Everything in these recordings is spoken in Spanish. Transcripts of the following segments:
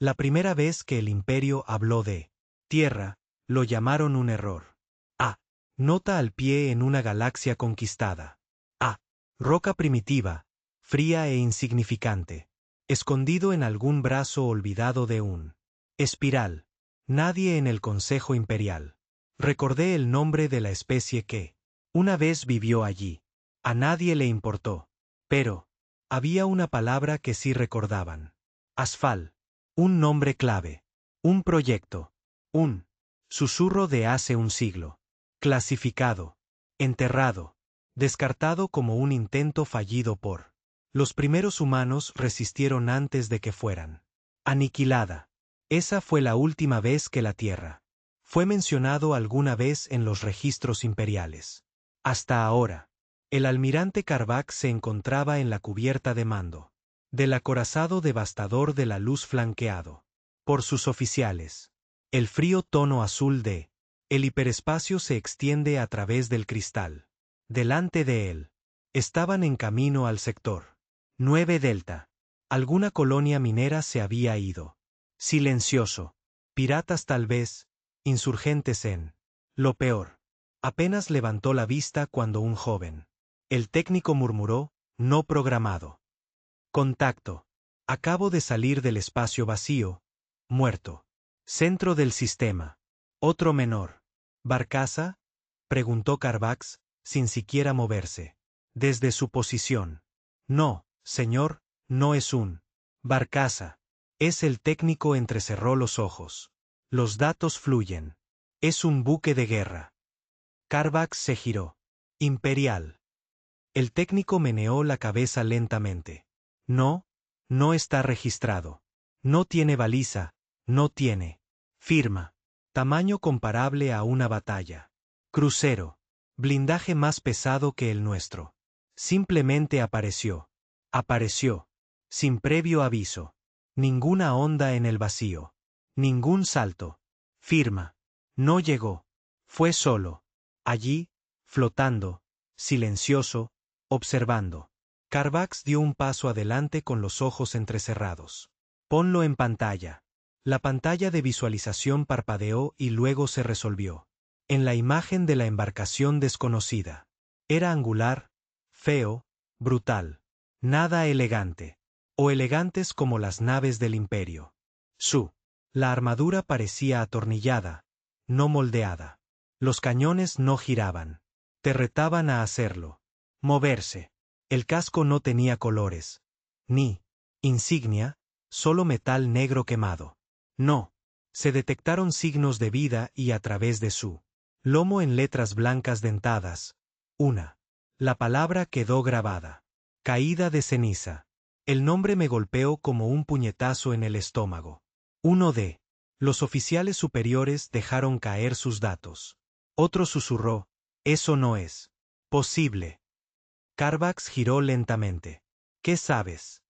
La primera vez que el Imperio habló de Tierra, lo llamaron un error. A. Nota al pie en una galaxia conquistada. A. Roca primitiva, fría e insignificante. Escondido en algún brazo olvidado de un espiral. Nadie en el Consejo Imperial. Recordé el nombre de la especie que una vez vivió allí. A nadie le importó. Pero había una palabra que sí recordaban. Asfal. Un nombre clave. Un proyecto. Un susurro de hace un siglo. Clasificado. Enterrado. Descartado como un intento fallido por. Los primeros humanos resistieron antes de que fueran aniquilada. Esa fue la última vez que la Tierra fue mencionado alguna vez en los registros imperiales. Hasta ahora, el almirante Carvac se encontraba en la cubierta de mando del acorazado devastador de la luz flanqueado por sus oficiales. El frío tono azul de el hiperespacio se extiende a través del cristal. Delante de él, estaban en camino al sector 9 Delta. Alguna colonia minera se había ido. Silencioso. Piratas tal vez, insurgentes en. Lo peor. Apenas levantó la vista cuando un joven. El técnico murmuró, no programado. Contacto. Acabo de salir del espacio vacío. Muerto. Centro del sistema. Otro menor. ¿Barcaza? Preguntó Carvax, sin siquiera moverse. Desde su posición. No, señor, no es un barcaza. Es el técnico entrecerró los ojos. Los datos fluyen. Es un buque de guerra. Carvax se giró. Imperial. El técnico meneó la cabeza lentamente. No, no está registrado. No tiene baliza, no tiene firma. Tamaño comparable a una batalla. Crucero. Blindaje más pesado que el nuestro. Simplemente apareció. Apareció. Sin previo aviso. Ninguna onda en el vacío. Ningún salto. Firma. No llegó. Fue solo. Allí, flotando, silencioso, observando. Carvax dio un paso adelante con los ojos entrecerrados. Ponlo en pantalla. La pantalla de visualización parpadeó y luego se resolvió. En la imagen de la embarcación desconocida. Era angular, feo, brutal. Nada elegante. O elegantes como las naves del Imperio. La armadura parecía atornillada, no moldeada. Los cañones no giraban. Te retaban a hacerlo. Moverse. El casco no tenía colores. Ni insignia, solo metal negro quemado. No. Se detectaron signos de vida y a través de su lomo en letras blancas dentadas. La palabra quedó grabada. Caída de ceniza. El nombre me golpeó como un puñetazo en el estómago. Los oficiales superiores dejaron caer sus datos. Otro susurró, eso no es posible. Carvax giró lentamente. ¿Qué sabes?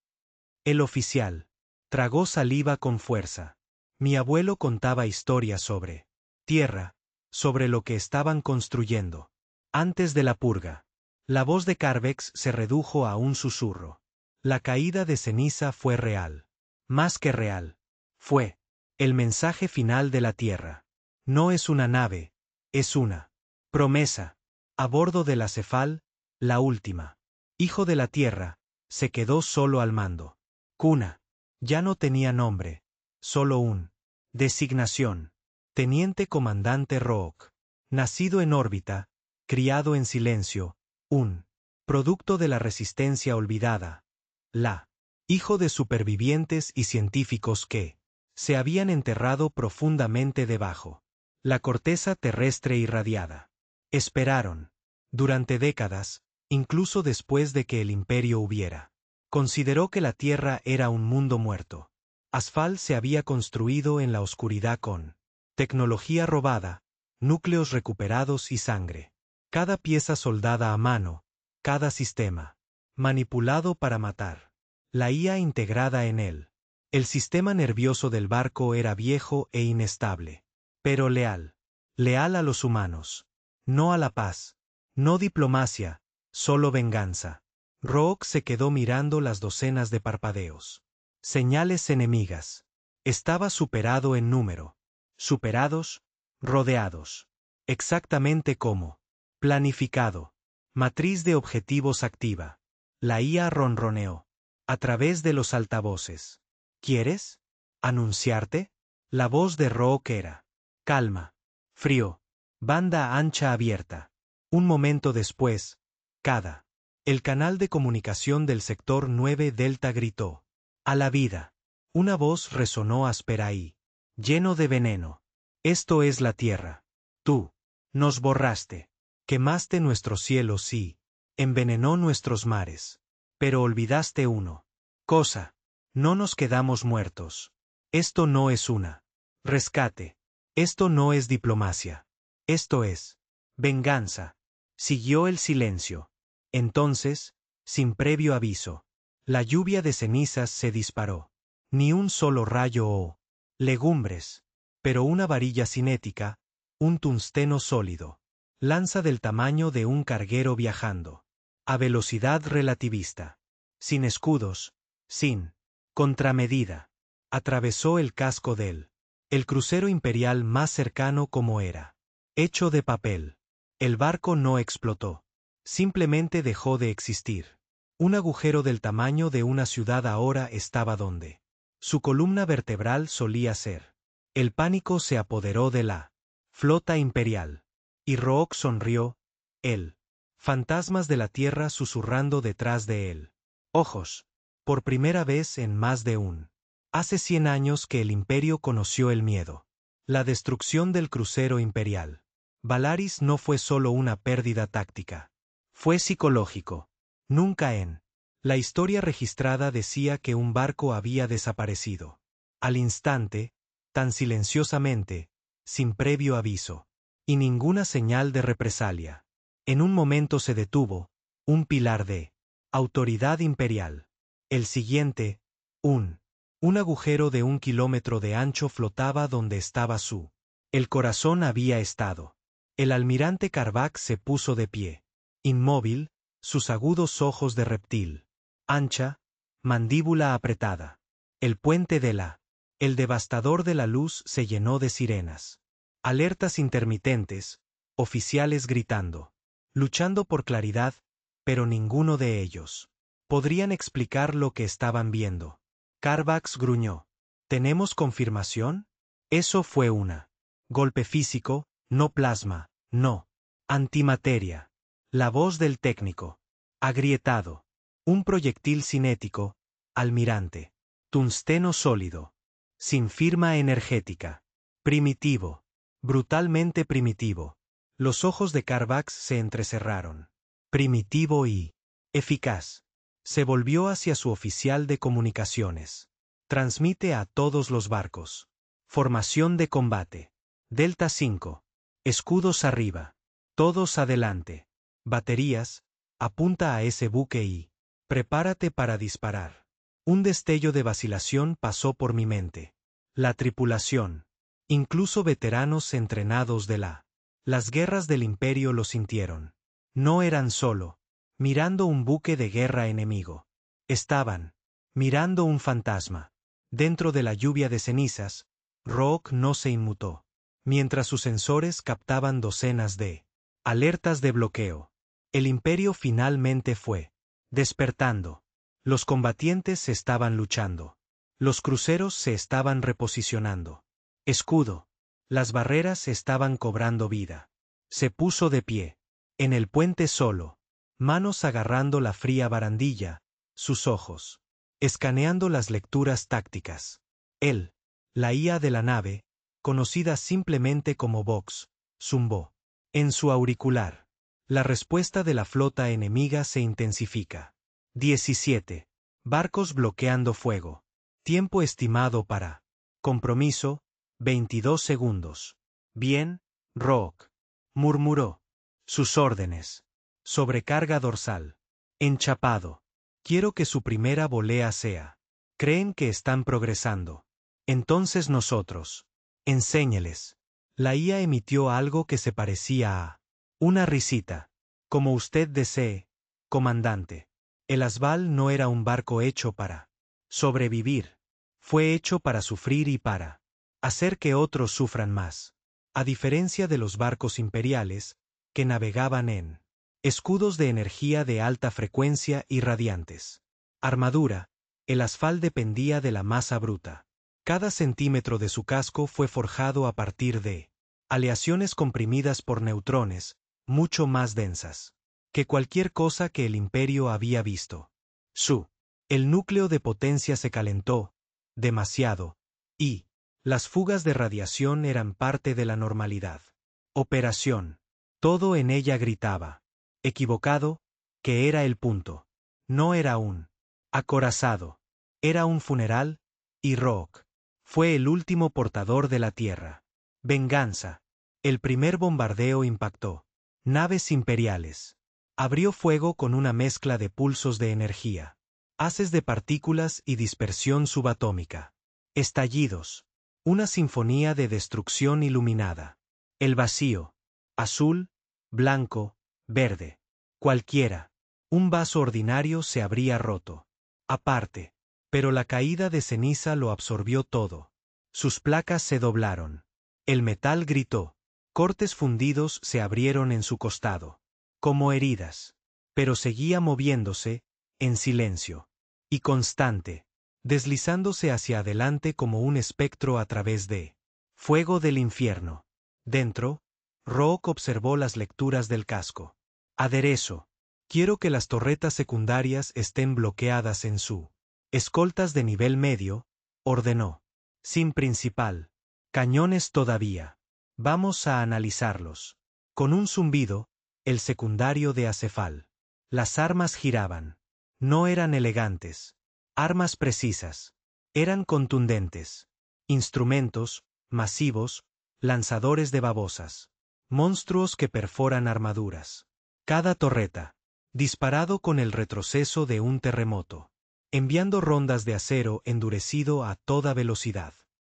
El oficial tragó saliva con fuerza. Mi abuelo contaba historias sobre Tierra, sobre lo que estaban construyendo. Antes de la purga. La voz de Carvax se redujo a un susurro. La caída de ceniza fue real. Más que real. Fue el mensaje final de la Tierra. No es una nave, es una promesa. A bordo de la Cefal, la última. Hijo de la Tierra, se quedó solo al mando. Cuna. Ya no tenía nombre. Solo un designación. Teniente Comandante Rook. Nacido en órbita, criado en silencio, un producto de la resistencia olvidada. Hijo de supervivientes y científicos que se habían enterrado profundamente debajo la corteza terrestre irradiada. Esperaron. Durante décadas, incluso después de que el Imperio hubiera. Consideró que la Tierra era un mundo muerto. Asfal se había construido en la oscuridad con tecnología robada, núcleos recuperados y sangre. Cada pieza soldada a mano, cada sistema manipulado para matar. La IA integrada en él. El sistema nervioso del barco era viejo e inestable. Pero leal. Leal a los humanos. No a la paz. No diplomacia, solo venganza. Rook se quedó mirando las docenas de parpadeos. Señales enemigas. Estaba superado en número. Superados, rodeados. Exactamente como. Planificado. Matriz de objetivos activa. La IA ronroneó. A través de los altavoces. ¿Quieres? ¿Anunciarte? La voz de Rook era. Calma. Frío. Banda ancha abierta. Un momento después, cada. El canal de comunicación del sector 9 Delta gritó. A la vida. Una voz resonó áspera y lleno de veneno. Esto es la Tierra. Tú. Nos borraste. Quemaste nuestros cielos y envenenó nuestros mares. Pero olvidaste uno. Cosa. No nos quedamos muertos. Esto no es una rescate. Esto no es diplomacia. Esto es venganza. Siguió el silencio. Entonces, sin previo aviso, la lluvia de cenizas se disparó. Ni un solo rayo o legumbres, pero una varilla cinética, un tungsteno sólido, lanza del tamaño de un carguero viajando, a velocidad relativista, sin escudos, sin contramedida, atravesó el casco del el crucero imperial más cercano como era, hecho de papel. El barco no explotó, simplemente dejó de existir. Un agujero del tamaño de una ciudad ahora estaba donde su columna vertebral solía ser. El pánico se apoderó de la flota imperial. Y Rook sonrió, él. Fantasmas de la tierra susurrando detrás de él. Ojos. Por primera vez en más de un. Hace 100 años que el imperio conoció el miedo. La destrucción del crucero imperial. Valaris no fue solo una pérdida táctica. Fue psicológico. Nunca en la historia registrada decía que un barco había desaparecido. Al instante, tan silenciosamente, sin previo aviso. Y ninguna señal de represalia. En un momento se detuvo, un pilar de autoridad imperial. El siguiente, un agujero de 1 kilómetro de ancho flotaba donde estaba su. El corazón había estado. El almirante Carvac se puso de pie. Inmóvil, sus agudos ojos de reptil. Ancha, mandíbula apretada. El puente de la. El devastador de la luz se llenó de sirenas. Alertas intermitentes, oficiales gritando. Luchando por claridad, pero ninguno de ellos podrían explicar lo que estaban viendo. Carvax gruñó. ¿Tenemos confirmación? Eso fue una golpe físico, no plasma, no antimateria. La voz del técnico. Agrietado. Un proyectil cinético, almirante. Tungsteno sólido. Sin firma energética. Primitivo. Brutalmente primitivo. Los ojos de Carvax se entrecerraron. Primitivo y eficaz. Se volvió hacia su oficial de comunicaciones. Transmite a todos los barcos. Formación de combate. Delta 5. Escudos arriba. Todos adelante. Baterías, apunta a ese buque y prepárate para disparar. Un destello de vacilación pasó por mi mente. La tripulación, incluso veteranos entrenados de las guerras del imperio lo sintieron. No eran solo mirando un buque de guerra enemigo. Estaban mirando un fantasma. Dentro de la lluvia de cenizas, Rook no se inmutó, mientras sus sensores captaban docenas de alertas de bloqueo. El imperio finalmente fue despertando. Los combatientes se estaban luchando. Los cruceros se estaban reposicionando. Escudo. Las barreras estaban cobrando vida. Se puso de pie. En el puente solo. Manos agarrando la fría barandilla, sus ojos escaneando las lecturas tácticas. Él, la IA de la nave, conocida simplemente como Vox, zumbó. En su auricular. La respuesta de la flota enemiga se intensifica. 17. Barcos bloqueando fuego. Tiempo estimado para. Compromiso, 22 segundos. Bien, Rook. Murmuró. Sus órdenes. Sobrecarga dorsal. Enchapado. Quiero que su primera volea sea. Creen que están progresando. Entonces nosotros. Enséñeles. La IA emitió algo que se parecía a una risita. Como usted desee, comandante. El Asval no era un barco hecho para sobrevivir. Fue hecho para sufrir y para hacer que otros sufran más. A diferencia de los barcos imperiales, que navegaban en escudos de energía de alta frecuencia y radiantes. Armadura, el asfal dependía de la masa bruta. Cada centímetro de su casco fue forjado a partir de aleaciones comprimidas por neutrones, mucho más densas que cualquier cosa que el imperio había visto. El núcleo de potencia se calentó demasiado, y las fugas de radiación eran parte de la normalidad. Operación. Todo en ella gritaba. Equivocado, que era el punto. No era un acorazado. Era un funeral, y Rock fue el último portador de la Tierra. Venganza. El primer bombardeo impactó naves imperiales. Abrió fuego con una mezcla de pulsos de energía, haces de partículas y dispersión subatómica. Estallidos. Una sinfonía de destrucción iluminada. El vacío. Azul, blanco, verde. Cualquiera. Un vaso ordinario se habría roto. Aparte. Pero la caída de ceniza lo absorbió todo. Sus placas se doblaron. El metal gritó. Cortes fundidos se abrieron en su costado. Como heridas. Pero seguía moviéndose, en silencio. Y constante. Deslizándose hacia adelante como un espectro a través de fuego del infierno. Dentro, Rook observó las lecturas del casco. Aderezo. Quiero que las torretas secundarias estén bloqueadas en su escoltas de nivel medio, ordenó. Sin principal. Cañones todavía. Vamos a analizarlos. Con un zumbido, el secundario de acefal. Las armas giraban. No eran elegantes. Armas precisas. Eran contundentes. Instrumentos, masivos, lanzadores de babosas. Monstruos que perforan armaduras. Cada torreta. Disparado con el retroceso de un terremoto. Enviando rondas de acero endurecido a toda velocidad.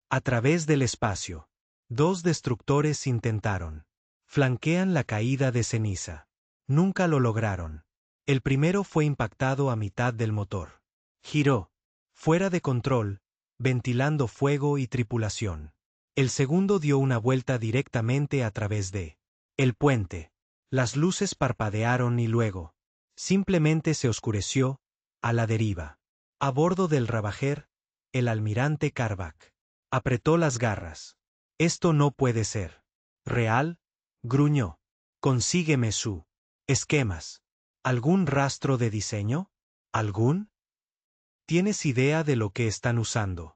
A través del espacio. Dos destructores intentaron. Flanquean la caída de ceniza. Nunca lo lograron. El primero fue impactado a mitad del motor. Giró. Fuera de control, ventilando fuego y tripulación. El segundo dio una vuelta directamente a través de el puente. Las luces parpadearon y luego simplemente se oscureció, a la deriva. A bordo del Ravager, el almirante Carvac apretó las garras. Esto no puede ser real, gruñó. Consígueme su esquemas. ¿Algún rastro de diseño? ¿Algún? ¿Tienes idea de lo que están usando?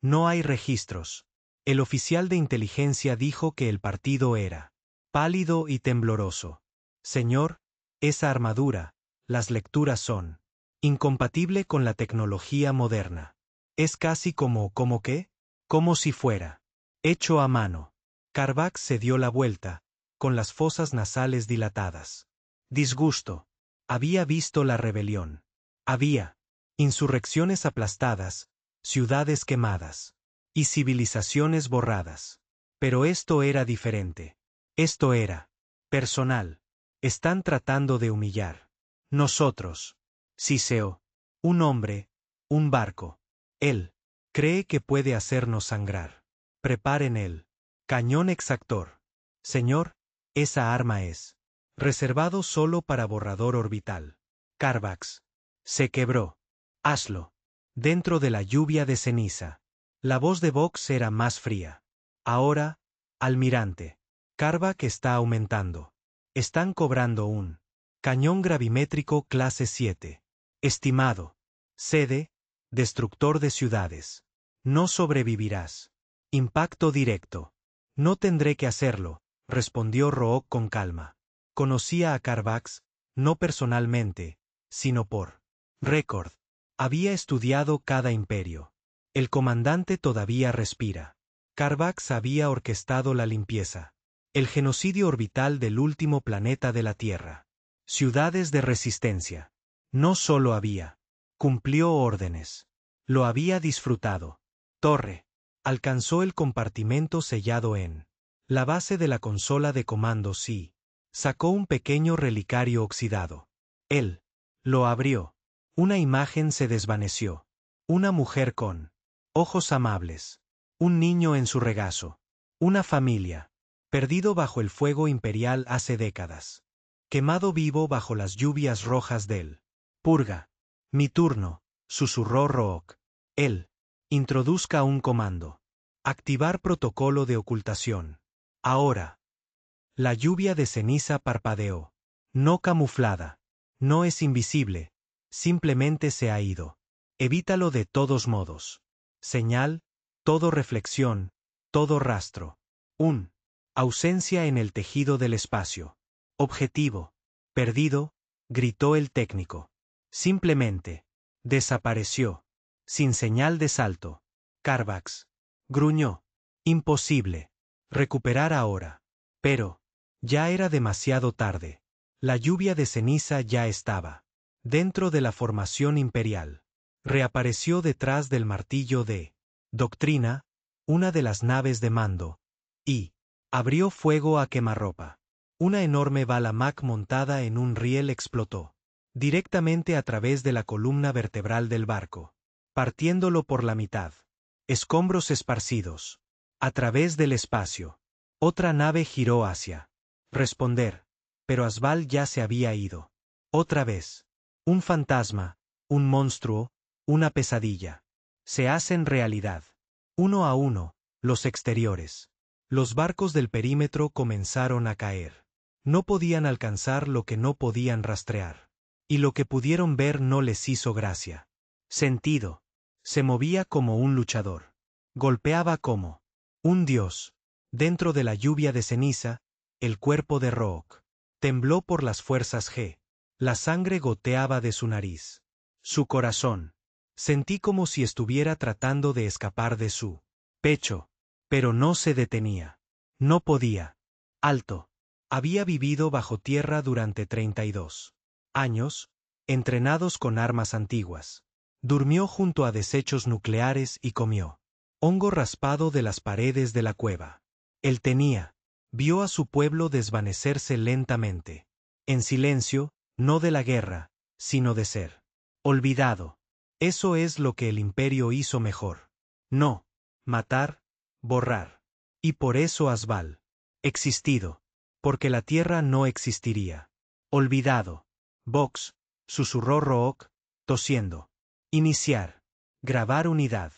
No hay registros. El oficial de inteligencia dijo que el partido era pálido y tembloroso. Señor, esa armadura, las lecturas son incompatible con la tecnología moderna. Es casi ¿cómo qué? Como si fuera hecho a mano. Carvac se dio la vuelta, con las fosas nasales dilatadas. Disgusto. Había visto la rebelión. Había insurrecciones aplastadas, ciudades quemadas y civilizaciones borradas. Pero esto era diferente. Esto era personal. Están tratando de humillar. Nosotros. Siseo. Un hombre. Un barco. Él. Cree que puede hacernos sangrar. Preparen el cañón exactor. Señor, esa arma es reservado solo para borrador orbital. Carvax. Se quebró. Hazlo. Dentro de la lluvia de ceniza. La voz de Vox era más fría. Ahora, almirante. Carvac está aumentando. Están cobrando un cañón gravimétrico clase 7. Estimado. Sede, destructor de ciudades. No sobrevivirás. Impacto directo. No tendré que hacerlo, respondió Rook con calma. Conocía a Carvax, no personalmente, sino por récord. Había estudiado cada imperio. El comandante todavía respira. Carvax había orquestado la limpieza. El genocidio orbital del último planeta de la Tierra. Ciudades de resistencia. No solo había. Cumplió órdenes. Lo había disfrutado. Torre. Alcanzó el compartimento sellado en la base de la consola de comandos y sacó un pequeño relicario oxidado. Él lo abrió. Una imagen se desvaneció. Una mujer con ojos amables. Un niño en su regazo. Una familia. Perdido bajo el fuego imperial hace décadas. Quemado vivo bajo las lluvias rojas del Purga. Mi turno, susurró Rook. Él. Introduzca un comando. Activar protocolo de ocultación. Ahora. La lluvia de ceniza parpadeó. No camuflada. No es invisible. Simplemente se ha ido. Evítalo de todos modos. Señal, todo reflexión, todo rastro. Ausencia en el tejido del espacio. Objetivo. Perdido, gritó el técnico. Simplemente. Desapareció. Sin señal de salto. Carvax. Gruñó. Imposible. Recuperar ahora. Pero. Ya era demasiado tarde. La lluvia de ceniza ya estaba. Dentro de la formación imperial. Reapareció detrás del martillo de Doctrina, una de las naves de mando, y abrió fuego a quemarropa. Una enorme bala Mac montada en un riel explotó, directamente a través de la columna vertebral del barco, partiéndolo por la mitad. Escombros esparcidos. A través del espacio. Otra nave giró hacia responder, pero Asval ya se había ido. Otra vez. Un fantasma, un monstruo, una pesadilla. Se hacen realidad. Uno a uno, los exteriores. Los barcos del perímetro comenzaron a caer. No podían alcanzar lo que no podían rastrear. Y lo que pudieron ver no les hizo gracia. Sentido. Se movía como un luchador. Golpeaba como un dios. Dentro de la lluvia de ceniza, el cuerpo de Rook tembló por las fuerzas G. La sangre goteaba de su nariz. Su corazón. Sentí como si estuviera tratando de escapar de su pecho. Pero no se detenía. No podía. Alto. Había vivido bajo tierra durante 32 años, entrenados con armas antiguas. Durmió junto a desechos nucleares y comió hongo raspado de las paredes de la cueva. Él vio a su pueblo desvanecerse lentamente. En silencio, no de la guerra, sino de ser olvidado. Eso es lo que el imperio hizo mejor. No. Matar, borrar. Y por eso Asval. Existido. Porque la tierra no existiría. Olvidado. Vox, susurró Rook, tosiendo. Iniciar. Grabar unidad.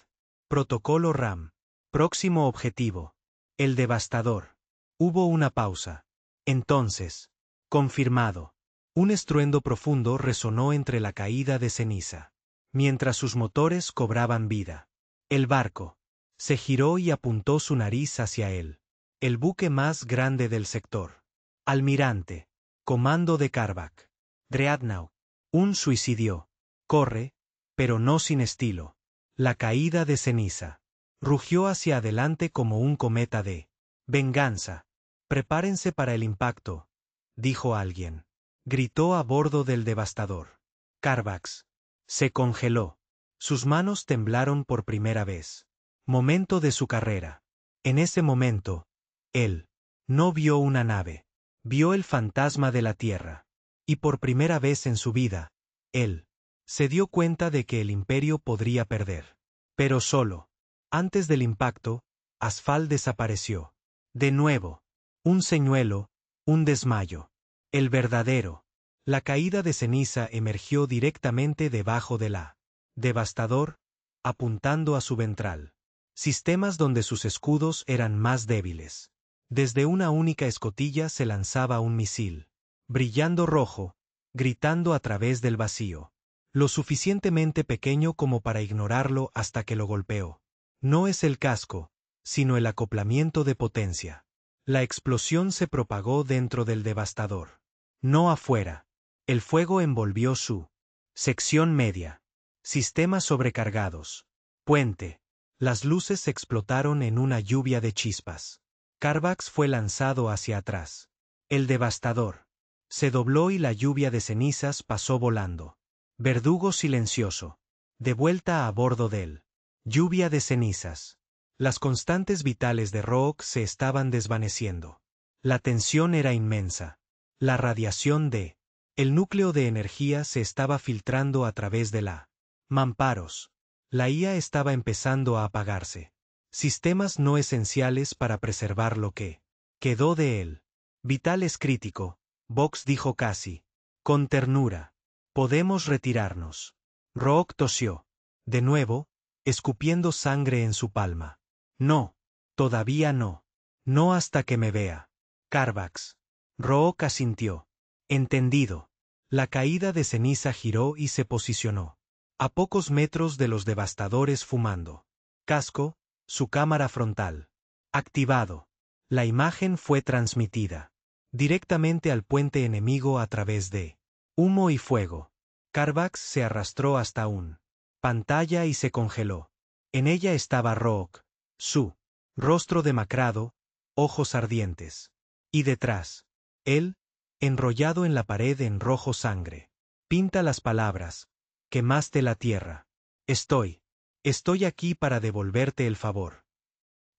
Protocolo RAM. Próximo objetivo. El devastador. Hubo una pausa. Entonces. Confirmado. Un estruendo profundo resonó entre la caída de ceniza. Mientras sus motores cobraban vida. El barco. Se giró y apuntó su nariz hacia él. El buque más grande del sector. Almirante. Comando de Carvac. Dreadnought. Un suicidio. Corre, pero no sin estilo. La caída de ceniza. Rugió hacia adelante como un cometa de venganza. Prepárense para el impacto, dijo alguien. Gritó a bordo del devastador. Carvax. Se congeló. Sus manos temblaron por primera vez. Momento de su carrera. En ese momento, él no vio una nave. Vio el fantasma de la Tierra. Y por primera vez en su vida, él se dio cuenta de que el imperio podría perder. Pero solo. Antes del impacto, Asfal desapareció. De nuevo. Un señuelo, un desmayo. El verdadero. La caída de ceniza emergió directamente debajo de la devastador, apuntando a su ventral. Sistemas donde sus escudos eran más débiles. Desde una única escotilla se lanzaba un misil. Brillando rojo, gritando a través del vacío. Lo suficientemente pequeño como para ignorarlo hasta que lo golpeó. No es el casco, sino el acoplamiento de potencia. La explosión se propagó dentro del devastador. No afuera. El fuego envolvió su sección media. Sistemas sobrecargados. Puente. Las luces explotaron en una lluvia de chispas. Carvax fue lanzado hacia atrás. El devastador se dobló y la lluvia de cenizas pasó volando. Verdugo silencioso. De vuelta a bordo del lluvia de cenizas. Las constantes vitales de Rook se estaban desvaneciendo. La tensión era inmensa. La radiación de el núcleo de energía se estaba filtrando a través de la mamparos. La IA estaba empezando a apagarse. Sistemas no esenciales para preservar lo que quedó de él. Vital es crítico, Vox dijo casi con ternura. Podemos retirarnos. Rook tosió. De nuevo, escupiendo sangre en su palma. No. Todavía no. No hasta que me vea. Carvax. Rook asintió. Entendido. La caída de ceniza giró y se posicionó. A pocos metros de los devastadores fumando. Casco, su cámara frontal. Activado. La imagen fue transmitida directamente al puente enemigo a través de humo y fuego. Carvax se arrastró hasta un pantalla y se congeló. En ella estaba Rook, su rostro demacrado, ojos ardientes. Y detrás, él, enrollado en la pared en rojo sangre. Pinta las palabras: quemaste la tierra. Estoy aquí para devolverte el favor.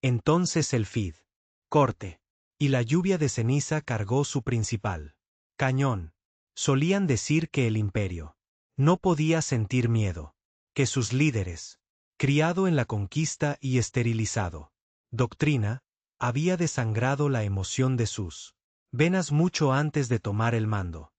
Entonces el feed. Corte. Y la lluvia de ceniza cargó su principal cañón. Solían decir que el imperio no podía sentir miedo, que sus líderes, criado en la conquista y esterilizado doctrina, había desangrado la emoción de sus venas mucho antes de tomar el mando.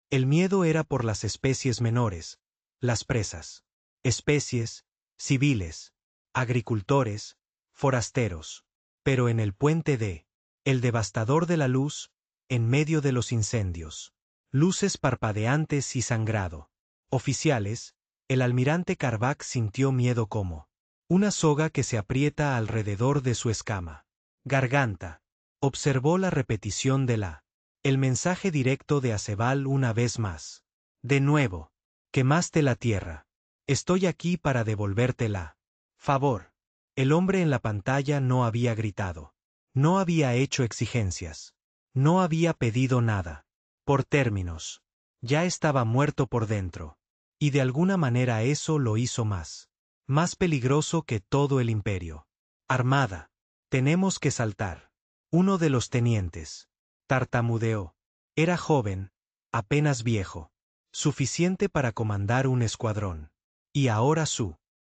El miedo era por las especies menores, las presas. Especies, civiles, agricultores, forasteros. Pero en el puente de el devastador de la luz, en medio de los incendios. Luces parpadeantes y sangrado. Oficiales, el almirante Carvax sintió miedo como una soga que se aprieta alrededor de su escama garganta. Observó la repetición de el mensaje directo de Acebal una vez más. De nuevo, quemaste la tierra. Estoy aquí para devolvértela. Favor. El hombre en la pantalla no había gritado. No había hecho exigencias. No había pedido nada. Por términos. Ya estaba muerto por dentro. Y de alguna manera eso lo hizo más peligroso que todo el imperio. Armada. Tenemos que saltar. Uno de los tenientes tartamudeó. Era joven, apenas viejo. Suficiente para comandar un escuadrón. Y ahora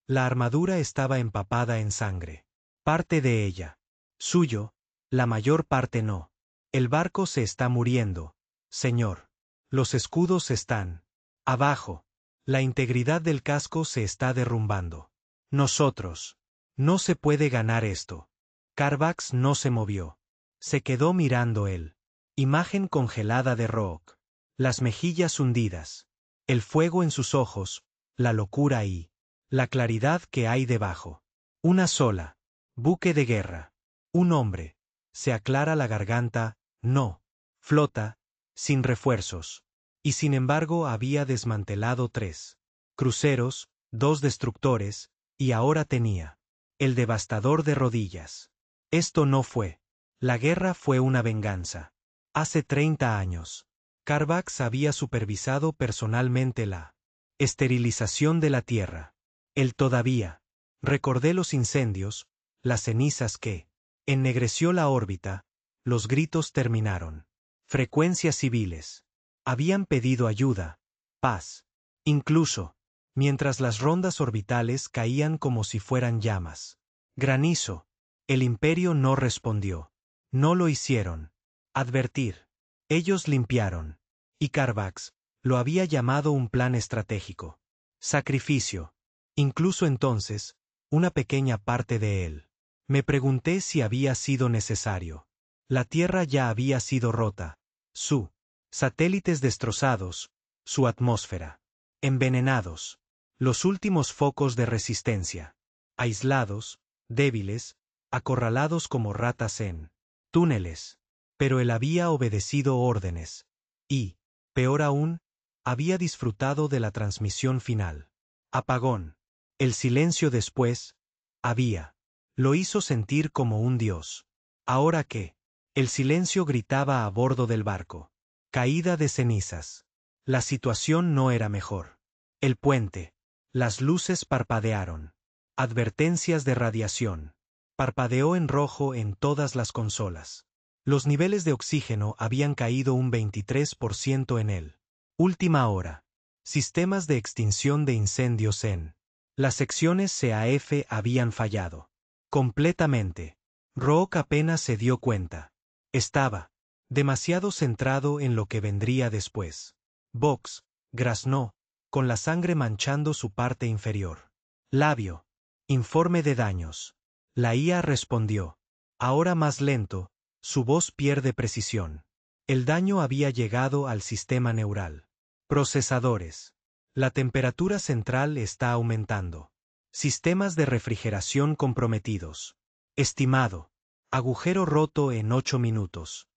la armadura estaba empapada en sangre. Parte de ella. Suyo, la mayor parte no. El barco se está muriendo, señor. Los escudos están abajo. La integridad del casco se está derrumbando. Nosotros. No se puede ganar esto. Carvax no se movió. Se quedó mirando él. Imagen congelada de Rook. Las mejillas hundidas. El fuego en sus ojos, la locura y la claridad que hay debajo. Una sola. Buque de guerra. Un hombre. Se aclara la garganta, no. Flota, sin refuerzos. Y sin embargo había desmantelado 3 cruceros, 2 destructores, y ahora tenía el devastador de rodillas. Esto no fue. La guerra fue una venganza. Hace 30 años. Carvax había supervisado personalmente la esterilización de la tierra. Él todavía. Recordé los incendios, las cenizas que ennegreció la órbita, los gritos terminaron. Frecuencias civiles. Habían pedido ayuda, paz. Incluso, mientras las rondas orbitales caían como si fueran llamas. Granizo. El imperio no respondió. No lo hicieron. Advertir. Ellos limpiaron. Y Carvax lo había llamado un plan estratégico. Sacrificio. Incluso entonces, una pequeña parte de él. Me pregunté si había sido necesario. La Tierra ya había sido rota. Satélites destrozados. Su atmósfera. Envenenados. Los últimos focos de resistencia. Aislados, débiles, acorralados como ratas en túneles. Pero él había obedecido órdenes. Y, peor aún, había disfrutado de la transmisión final. Apagón. El silencio después. Lo hizo sentir como un dios. Ahora qué. El silencio gritaba a bordo del barco. Caída de cenizas. La situación no era mejor. El puente. Las luces parpadearon. Advertencias de radiación. Parpadeó en rojo en todas las consolas. Los niveles de oxígeno habían caído un 23% en él. Última hora. Sistemas de extinción de incendios en Las secciones CAF habían fallado. Completamente. Rook apenas se dio cuenta. Estaba demasiado centrado en lo que vendría después. Vox graznó, con la sangre manchando su parte inferior. Labio. Informe de daños. La IA respondió. Ahora más lento, su voz pierde precisión. El daño había llegado al sistema neural. Procesadores. La temperatura central está aumentando. Sistemas de refrigeración comprometidos. Estimado. Agujero roto en 8 minutos.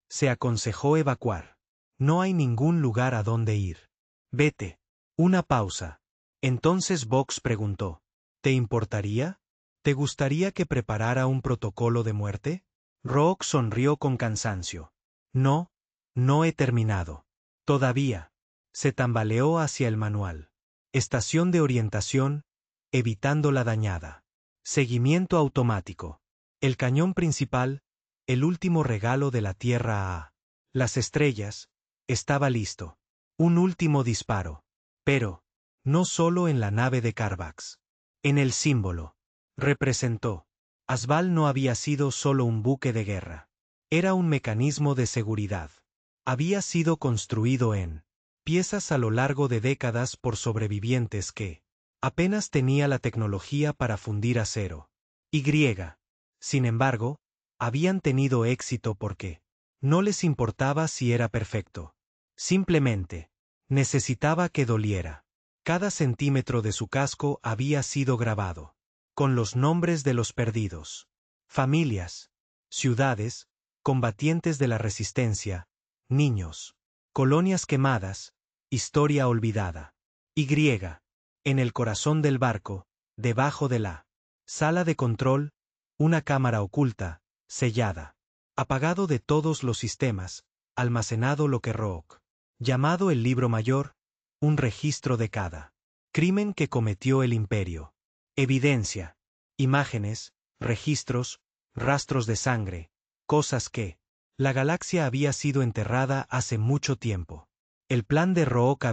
Se aconsejó evacuar. No hay ningún lugar a donde ir. Vete. Una pausa. Entonces Vox preguntó. ¿Te importaría? ¿Te gustaría que preparara un protocolo de muerte? Rook sonrió con cansancio. No, no he terminado. Todavía. Se tambaleó hacia el manual. Estación de orientación, evitando la dañada. Seguimiento automático. El cañón principal, el último regalo de la Tierra a las estrellas, estaba listo. Un último disparo. Pero, no solo en la nave de Carvax. En el símbolo. Representó. Asval no había sido solo un buque de guerra. Era un mecanismo de seguridad. Había sido construido en piezas a lo largo de décadas por sobrevivientes que apenas tenía la tecnología para fundir acero. Y, sin embargo, habían tenido éxito porque no les importaba si era perfecto. Simplemente necesitaba que doliera. Cada centímetro de su casco había sido grabado con los nombres de los perdidos. Familias, ciudades, combatientes de la resistencia, niños, colonias quemadas, historia olvidada. Y, en el corazón del barco, debajo de la sala de control, una cámara oculta, sellada. Apagado de todos los sistemas, almacenado lo que Rook llamado el libro mayor, un registro de cada crimen que cometió el imperio. Evidencia, imágenes, registros, rastros de sangre, cosas que la galaxia había sido enterrada hace mucho tiempo. El plan de Rook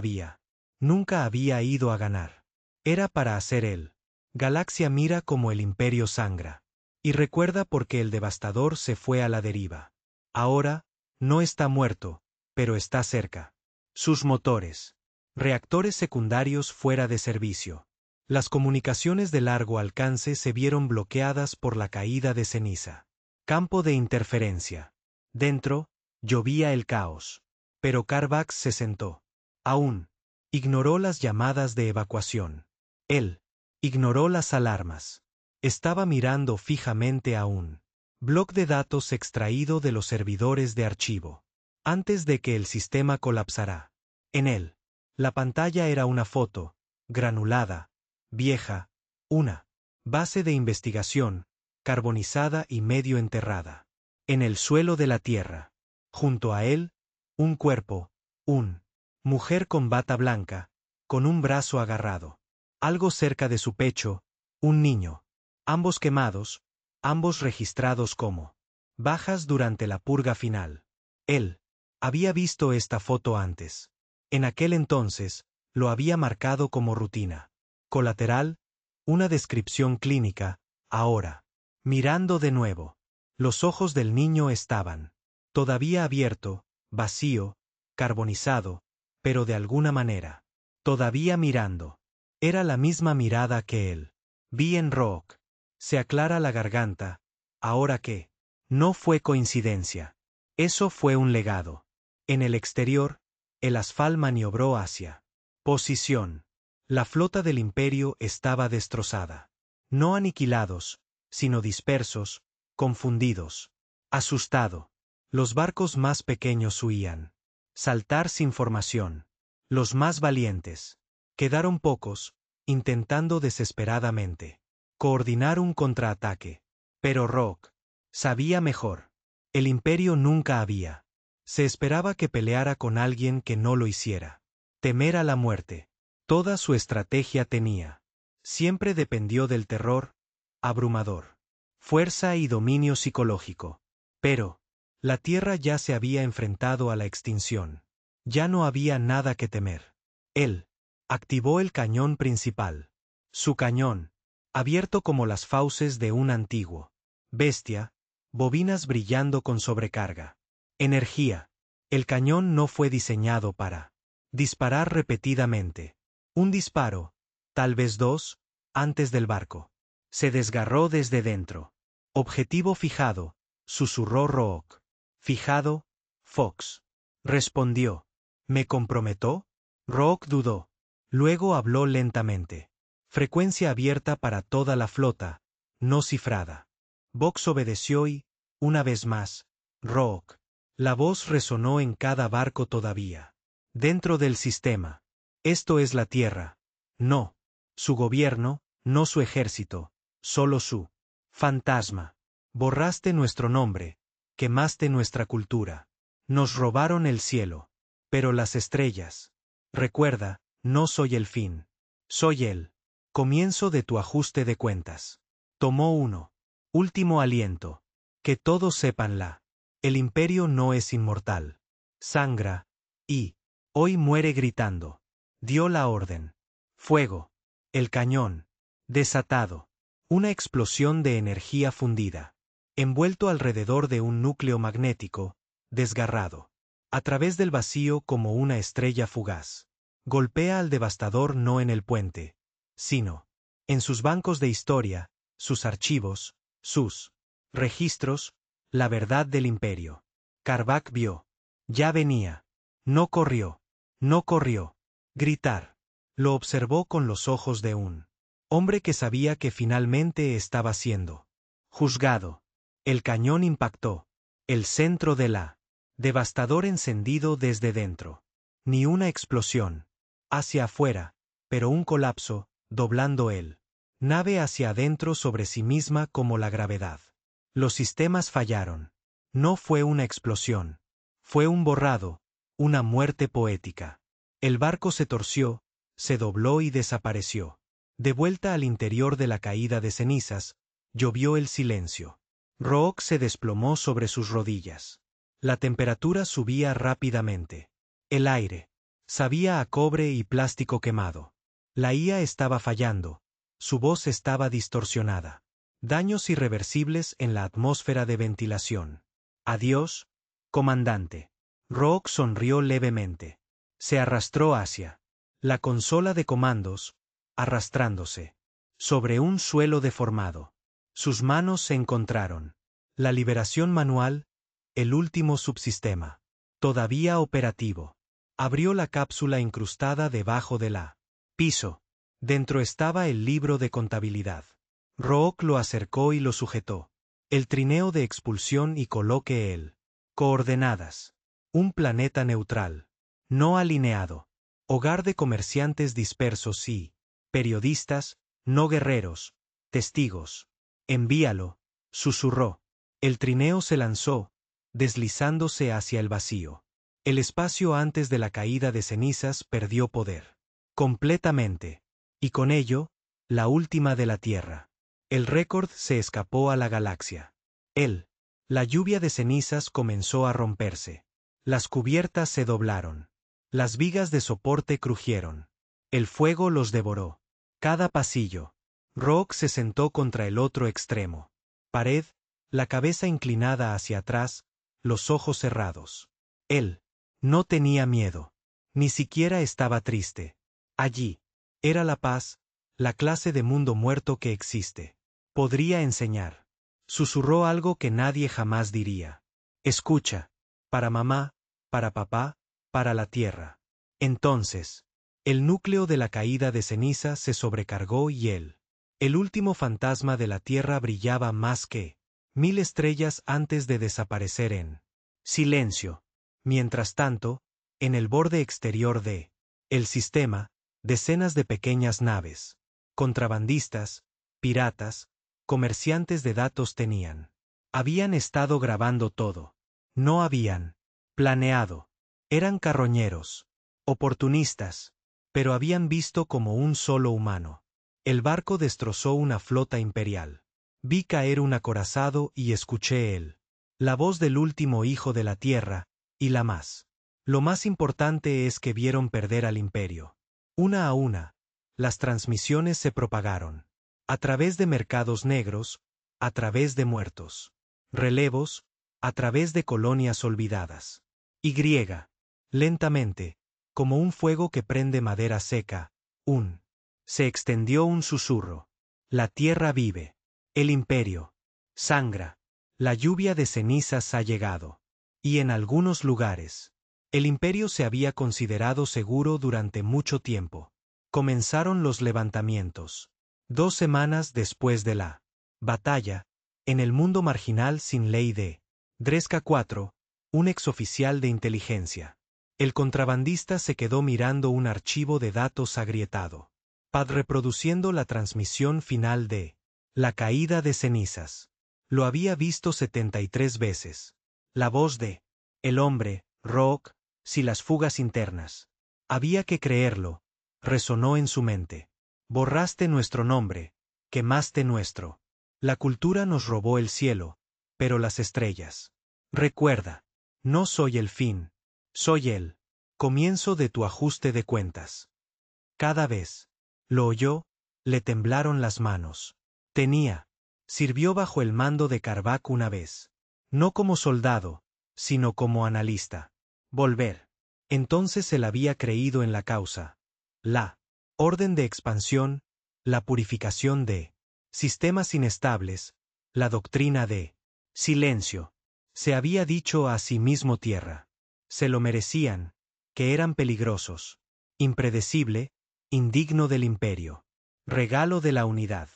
nunca había ido a ganar. Era para hacer él. Galaxia mira como el imperio sangra. Y recuerda por qué el devastador se fue a la deriva. Ahora, no está muerto, pero está cerca. Sus motores. Reactores secundarios fuera de servicio. Las comunicaciones de largo alcance se vieron bloqueadas por la caída de ceniza. Campo de interferencia. Dentro, llovía el caos. Pero Carvax se sentó. Aún. Ignoró las llamadas de evacuación. Él. Ignoró las alarmas. Estaba mirando fijamente a un bloc de datos extraído de los servidores de archivo. Antes de que el sistema colapsara. En él. La pantalla era una foto, granulada, vieja, una base de investigación, carbonizada y medio enterrada. En el suelo de la Tierra. Junto a él, un cuerpo, mujer con bata blanca, con un brazo agarrado. Algo cerca de su pecho, un niño. Ambos quemados, ambos registrados como bajas durante la purga final. Él había visto esta foto antes. En aquel entonces, lo había marcado como rutina. Colateral, una descripción clínica, ahora. Mirando de nuevo. Los ojos del niño estaban todavía abierto, vacío, carbonizado, pero de alguna manera. Todavía mirando. Era la misma mirada que él. Vi en Rook. Se aclara la garganta. Ahora que no fue coincidencia. Eso fue un legado. En el exterior, el Asfal maniobró hacia posición. La flota del imperio estaba destrozada. No aniquilados, sino dispersos, confundidos. Asustado. Los barcos más pequeños huían. Saltar sin formación. Los más valientes. Quedaron pocos, intentando desesperadamente coordinar un contraataque. Pero Rook sabía mejor. El imperio nunca había. Se esperaba que peleara con alguien que no lo hiciera. Temer a la muerte. Toda su estrategia tenía. Siempre dependió del terror, abrumador. Fuerza y dominio psicológico. Pero, la Tierra ya se había enfrentado a la extinción. Ya no había nada que temer. Él Activó el cañón principal. Su cañón, abierto como las fauces de un antiguo bestia, bobinas brillando con sobrecarga. Energía. El cañón no fue diseñado para disparar repetidamente. Un disparo, tal vez dos, antes del barco. Se desgarró desde dentro. Objetivo fijado, susurró Rook. Fijado, Fox. Respondió. ¿Me comprometó? Rook dudó. Luego habló lentamente. Frecuencia abierta para toda la flota, no cifrada. Vox obedeció y, una vez más, Rook. La voz resonó en cada barco todavía. Dentro del sistema. Esto es la Tierra. No. Su gobierno, no su ejército, solo su fantasma. Borraste nuestro nombre, quemaste nuestra cultura. Nos robaron el cielo. Pero las estrellas. Recuerda, no soy el fin. Soy el comienzo de tu ajuste de cuentas. Tomó uno. Último aliento. Que todos sépanla. El imperio no es inmortal. Sangra. Y hoy muere gritando. Dio la orden. Fuego. El cañón. Desatado. Una explosión de energía fundida. Envuelto alrededor de un núcleo magnético, desgarrado. A través del vacío como una estrella fugaz. Golpea al devastador no en el puente, sino en sus bancos de historia, sus archivos, sus registros, la verdad del imperio. Karvak vio. Ya venía. No corrió. No corrió. Gritar. Lo observó con los ojos de un hombre que sabía que finalmente estaba siendo juzgado. El cañón impactó. El centro de la devastador encendido desde dentro. Ni una explosión. Hacia afuera, pero un colapso, doblando él. Nave hacia adentro sobre sí misma como la gravedad. Los sistemas fallaron. No fue una explosión. Fue un borrado, una muerte poética. El barco se torció, se dobló y desapareció. De vuelta al interior de la caída de cenizas, llovió el silencio. Rook se desplomó sobre sus rodillas. La temperatura subía rápidamente. El aire sabía a cobre y plástico quemado. La IA estaba fallando. Su voz estaba distorsionada. Daños irreversibles en la atmósfera de ventilación. Adiós, comandante. Rook sonrió levemente. Se arrastró hacia la consola de comandos, arrastrándose sobre un suelo deformado. Sus manos se encontraron. La liberación manual, el último subsistema. Todavía operativo. Abrió la cápsula incrustada debajo de la piso. Dentro estaba el libro de contabilidad. Rook lo acercó y lo sujetó. El trineo de expulsión y coloque él. Coordenadas. Un planeta neutral. No alineado. Hogar de comerciantes dispersos y periodistas, no guerreros, testigos. Envíalo, susurró. El trineo se lanzó, deslizándose hacia el vacío. El espacio antes de la caída de cenizas perdió poder. Completamente. Y con ello, la última de la Tierra. El récord se escapó a la galaxia. La lluvia de cenizas comenzó a romperse. Las cubiertas se doblaron. Las vigas de soporte crujieron. El fuego los devoró. Cada pasillo. Rook se sentó contra el otro extremo. Pared, la cabeza inclinada hacia atrás, los ojos cerrados. Él no tenía miedo. Ni siquiera estaba triste. Allí. Era la paz, la clase de mundo muerto que existe. Podría enseñar. Susurró algo que nadie jamás diría. Escucha. Para mamá, para papá, para la tierra. Entonces, el núcleo de la caída de ceniza se sobrecargó y el último fantasma de la tierra brillaba más que 1000 estrellas antes de desaparecer en silencio. Mientras tanto, en el borde exterior de el sistema, decenas de pequeñas naves, contrabandistas, piratas, comerciantes de datos habían estado grabando todo. No habían planeado. Eran carroñeros, oportunistas, pero habían visto como un solo humano. El barco destrozó una flota imperial. Vi caer un acorazado y escuché la voz del último hijo de la tierra, y la más. Lo más importante es que vieron perder al imperio. Una a una, las transmisiones se propagaron. A través de mercados negros, a través de muertos. Relevos, a través de colonias olvidadas. Y, lentamente, como un fuego que prende madera seca, se extendió un susurro. La tierra vive. El imperio sangra. La lluvia de cenizas ha llegado. Y en algunos lugares, el imperio se había considerado seguro durante mucho tiempo. Comenzaron los levantamientos. 2 semanas después de la batalla, en el mundo marginal sin ley de Dresca 4, un exoficial de inteligencia. El contrabandista se quedó mirando un archivo de datos agrietado. Pad reproduciendo la transmisión final de la caída de cenizas. Lo había visto 73 veces. La voz de el hombre, Rock, si las fugas internas. Había que creerlo, resonó en su mente. Borraste nuestro nombre, quemaste nuestro. La cultura nos robó el cielo, pero las estrellas. Recuerda, no soy el fin, soy el comienzo de tu ajuste de cuentas. Cada vez lo oyó, le temblaron las manos. Sirvió bajo el mando de Karvak una vez. No como soldado, sino como analista. Volver. Entonces él había creído en la causa. La orden de expansión, la purificación de sistemas inestables, la doctrina de silencio. Se había dicho a sí mismo tierra. Se lo merecían, que eran peligrosos. Impredecible, indigno del imperio. Regalo de la unidad.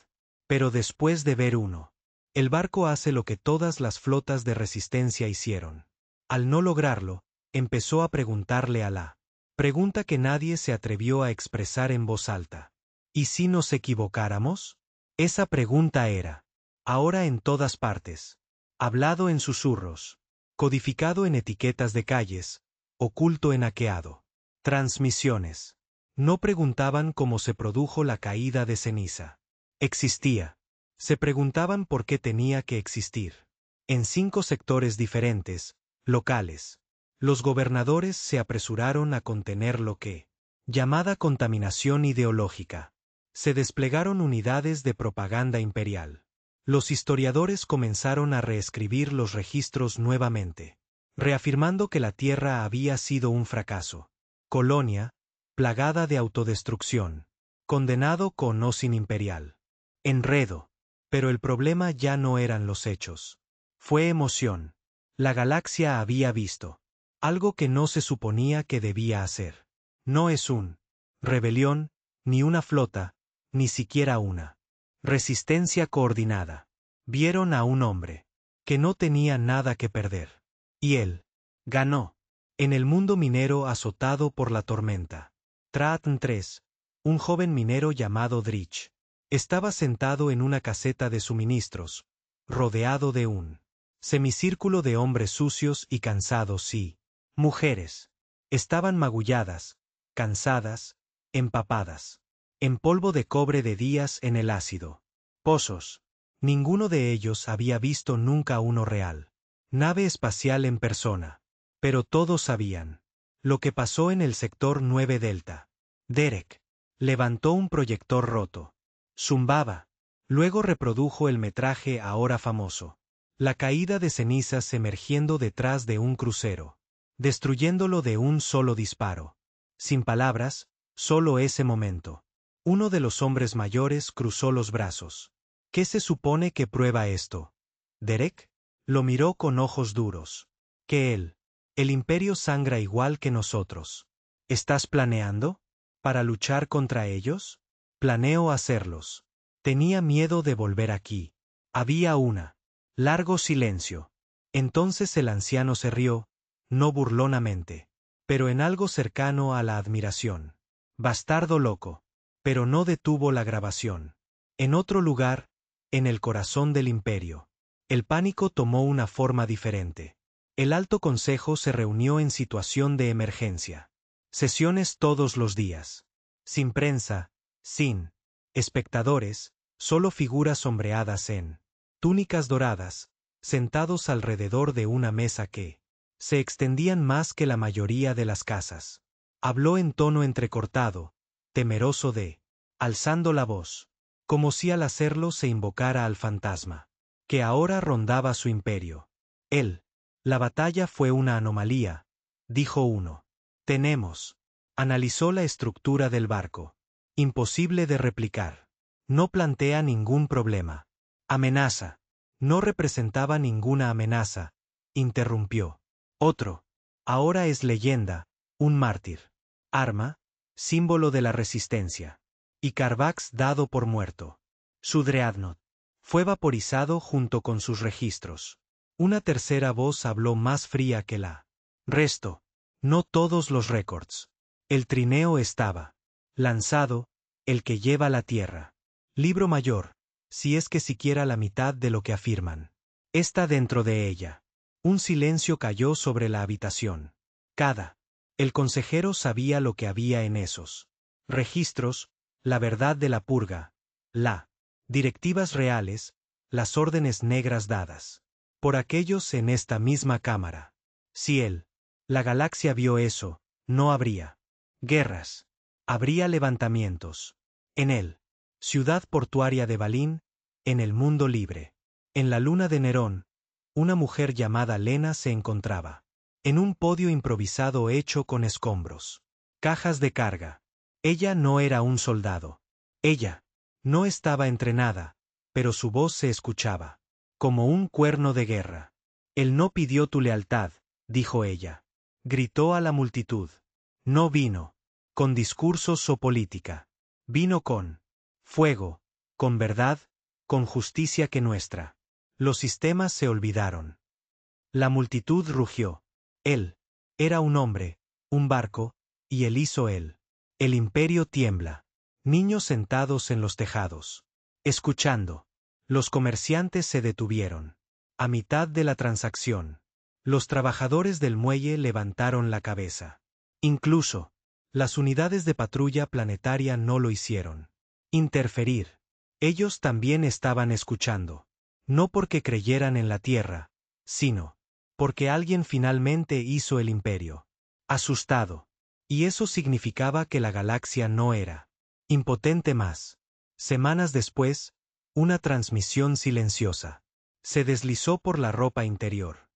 Pero después de ver uno, el barco hace lo que todas las flotas de resistencia hicieron. Al no lograrlo, empezó a preguntarle a la pregunta que nadie se atrevió a expresar en voz alta. ¿Y si nos equivocáramos? Esa pregunta era, ahora en todas partes, hablado en susurros, codificado en etiquetas de calles, oculto en hackeado. Transmisiones. No preguntaban cómo se produjo la caída de ceniza. Existía. Se preguntaban por qué tenía que existir. En 5 sectores diferentes, locales. Los gobernadores se apresuraron a contener lo que, llamada contaminación ideológica. Se desplegaron unidades de propaganda imperial. Los historiadores comenzaron a reescribir los registros nuevamente, reafirmando que la Tierra había sido un fracaso. Colonia, plagada de autodestrucción. Condenado con o sin imperial. Enredo. Pero el problema ya no eran los hechos. Fue emoción. La galaxia había visto algo que no se suponía que debía hacer. No es un rebelión, ni una flota, ni siquiera una resistencia coordinada. Vieron a un hombre que no tenía nada que perder. Y él ganó. En el mundo minero azotado por la tormenta. Tratn 3. Un joven minero llamado Drich. Estaba sentado en una caseta de suministros, rodeado de un semicírculo de hombres sucios y cansados y mujeres. Estaban magulladas, cansadas, empapadas, en polvo de cobre de días en el ácido. Pozos. Ninguno de ellos había visto nunca uno real. Nave espacial en persona. Pero todos sabían lo que pasó en el sector 9 Delta. Derek levantó un proyector roto. Zumbaba. Luego reprodujo el metraje ahora famoso. La caída de cenizas emergiendo detrás de un crucero, destruyéndolo de un solo disparo. Sin palabras, solo ese momento. Uno de los hombres mayores cruzó los brazos. ¿Qué se supone que prueba esto? Derek lo miró con ojos duros. Que el imperio sangra igual que nosotros. ¿Estás planeando para luchar contra ellos? Planeo hacerlos. Tenía miedo de volver aquí. Había una largo silencio. Entonces el anciano se rió, no burlonamente, pero en algo cercano a la admiración. Bastardo loco. Pero no detuvo la grabación. En otro lugar, en el corazón del imperio, el pánico tomó una forma diferente. El Alto Consejo se reunió en situación de emergencia. Sesiones todos los días. Sin prensa, sin espectadores, solo figuras sombreadas en túnicas doradas, sentados alrededor de una mesa que se extendían más que la mayoría de las casas. Habló en tono entrecortado, temeroso de, alzando la voz, como si al hacerlo se invocara al fantasma, que ahora rondaba su imperio. La batalla fue una anomalía, dijo uno. Analizó la estructura del barco. Imposible de replicar. No plantea ningún problema. Amenaza. No representaba ninguna amenaza, interrumpió. Otro. Ahora es leyenda, un mártir. Arma, símbolo de la resistencia. Y Carvax dado por muerto. Su dreadnought fue vaporizado junto con sus registros. Una tercera voz habló más fría que la resto. No todos los récords. El trineo estaba lanzado, el que lleva la tierra. Libro mayor, si es que siquiera la mitad de lo que afirman. Está dentro de ella. Un silencio cayó sobre la habitación. El consejero sabía lo que había en esos registros, la verdad de la purga, directivas reales, las órdenes negras dadas por aquellos en esta misma cámara. Si la galaxia vio eso, no habría guerras. Habría levantamientos. En ciudad portuaria de Balín, en el mundo libre. En la luna de Nerón, una mujer llamada Lena se encontraba en un podio improvisado hecho con escombros. Cajas de carga. Ella no era un soldado. Ella no estaba entrenada, pero su voz se escuchaba como un cuerno de guerra. Él no pidió tu lealtad, dijo ella. Gritó a la multitud. No vino con discursos o política. Vino con fuego, con verdad, con justicia que nuestra. Los sistemas se olvidaron. La multitud rugió. Él era un hombre, un barco, y él hizo él. El imperio tiembla. Niños sentados en los tejados. Escuchando. Los comerciantes se detuvieron. A mitad de la transacción. Los trabajadores del muelle levantaron la cabeza. Incluso las unidades de patrulla planetaria no lo hicieron. Interferir. Ellos también estaban escuchando. No porque creyeran en la Tierra, sino porque alguien finalmente hizo el imperio. Asustado. Y eso significaba que la galaxia no era impotente más. Semanas después, una transmisión silenciosa se deslizó por la ropa interior.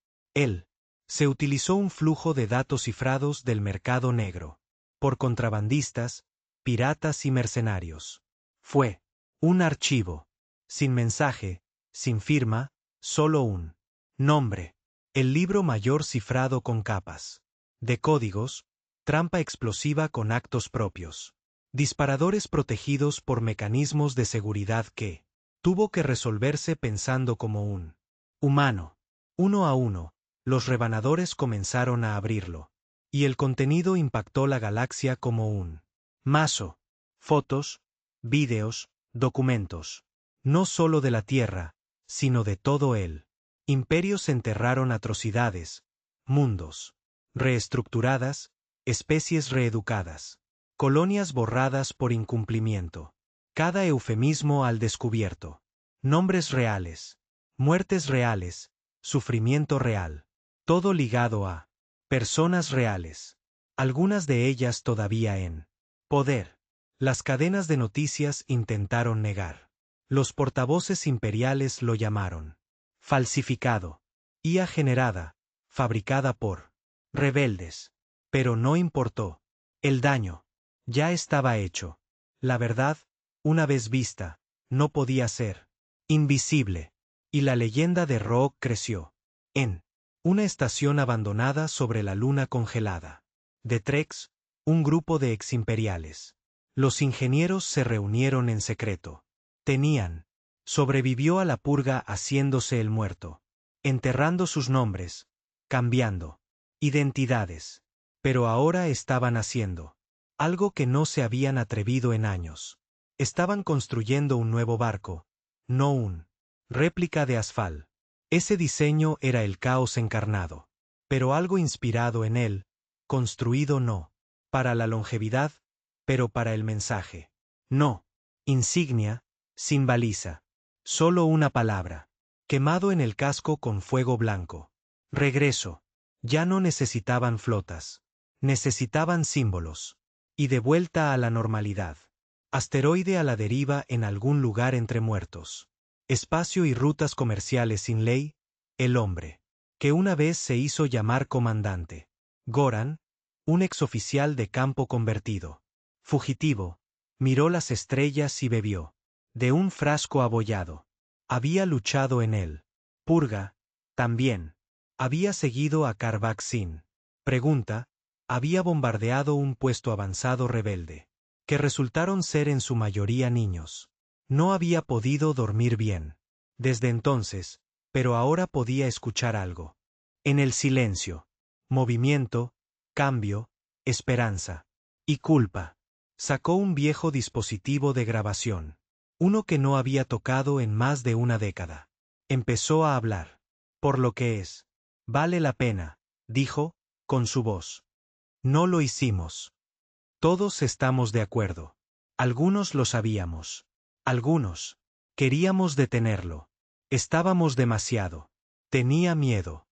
Se utilizó un flujo de datos cifrados del mercado negro, por contrabandistas, piratas y mercenarios. Fue un archivo, sin mensaje, sin firma, solo un nombre. El libro mayor cifrado con capas de códigos, trampa explosiva con actos propios, disparadores protegidos por mecanismos de seguridad que tuvo que resolverse pensando como un humano. Uno a uno, los rebanadores comenzaron a abrirlo, y el contenido impactó la galaxia como un mazo. Fotos, vídeos, documentos. No solo de la Tierra, sino de todo el imperios enterraron atrocidades, mundos reestructuradas, especies reeducadas, colonias borradas por incumplimiento. Cada eufemismo al descubierto. Nombres reales, muertes reales, sufrimiento real. Todo ligado a personas reales. Algunas de ellas todavía en poder. Las cadenas de noticias intentaron negar. Los portavoces imperiales lo llamaron falsificado. IA generada, fabricada por rebeldes. Pero no importó. El daño ya estaba hecho. La verdad, una vez vista, no podía ser invisible. Y la leyenda de Rogue creció. En una estación abandonada sobre la luna congelada. De Trex, un grupo de eximperiales. Los ingenieros se reunieron en secreto. Sobrevivió a la purga haciéndose el muerto. Enterrando sus nombres. Cambiando identidades. Pero ahora estaban haciendo algo que no se habían atrevido en años. Estaban construyendo un nuevo barco, no un réplica de Asfal. Ese diseño era el caos encarnado. Pero algo inspirado en él, construido no para la longevidad, pero para el mensaje. No insignia, sin baliza. Solo una palabra. Quemado en el casco con fuego blanco. Regreso. Ya no necesitaban flotas. Necesitaban símbolos. Y de vuelta a la normalidad. Asteroide a la deriva en algún lugar entre muertos. Espacio y rutas comerciales sin ley, el hombre. Que una vez se hizo llamar comandante. Goran, un exoficial de campo convertido. Fugitivo, miró las estrellas y bebió. De un frasco abollado. Había luchado en él. Purga, también. Había seguido a Karvak Sin. Pregunta, había bombardeado un puesto avanzado rebelde. Que resultaron ser en su mayoría niños. No había podido dormir bien. Desde entonces, pero ahora podía escuchar algo. En el silencio. Movimiento, cambio, esperanza. Y culpa. Sacó un viejo dispositivo de grabación. Uno que no había tocado en más de una década. Empezó a hablar. Por lo que es. Vale la pena, dijo, con su voz. No lo hicimos. Todos estamos de acuerdo. Algunos lo sabíamos. Algunos. Queríamos detenerlo. Estábamos demasiado. Tenía miedo.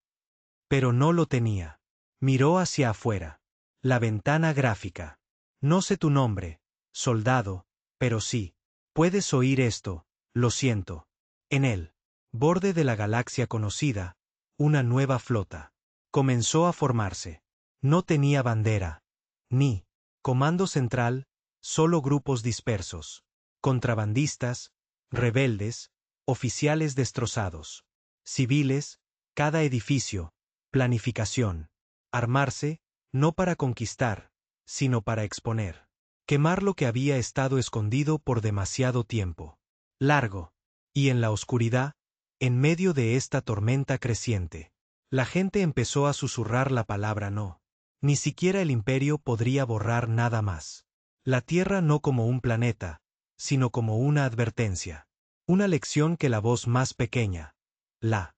Pero no lo tenía. Miró hacia afuera. La ventana gráfica. No sé tu nombre, soldado, pero sí. Puedes oír esto, lo siento. En él, borde de la galaxia conocida, una nueva flota. Comenzó a formarse. No tenía bandera. Ni comando central, solo grupos dispersos. Contrabandistas, rebeldes, oficiales destrozados. Civiles, cada edificio, planificación. Armarse, no para conquistar, sino para exponer. Quemar lo que había estado escondido por demasiado tiempo. Largo. Y en la oscuridad, en medio de esta tormenta creciente, la gente empezó a susurrar la palabra no. Ni siquiera el imperio podría borrar nada más. La Tierra no como un planeta, sino como una advertencia. Una lección que la voz más pequeña, la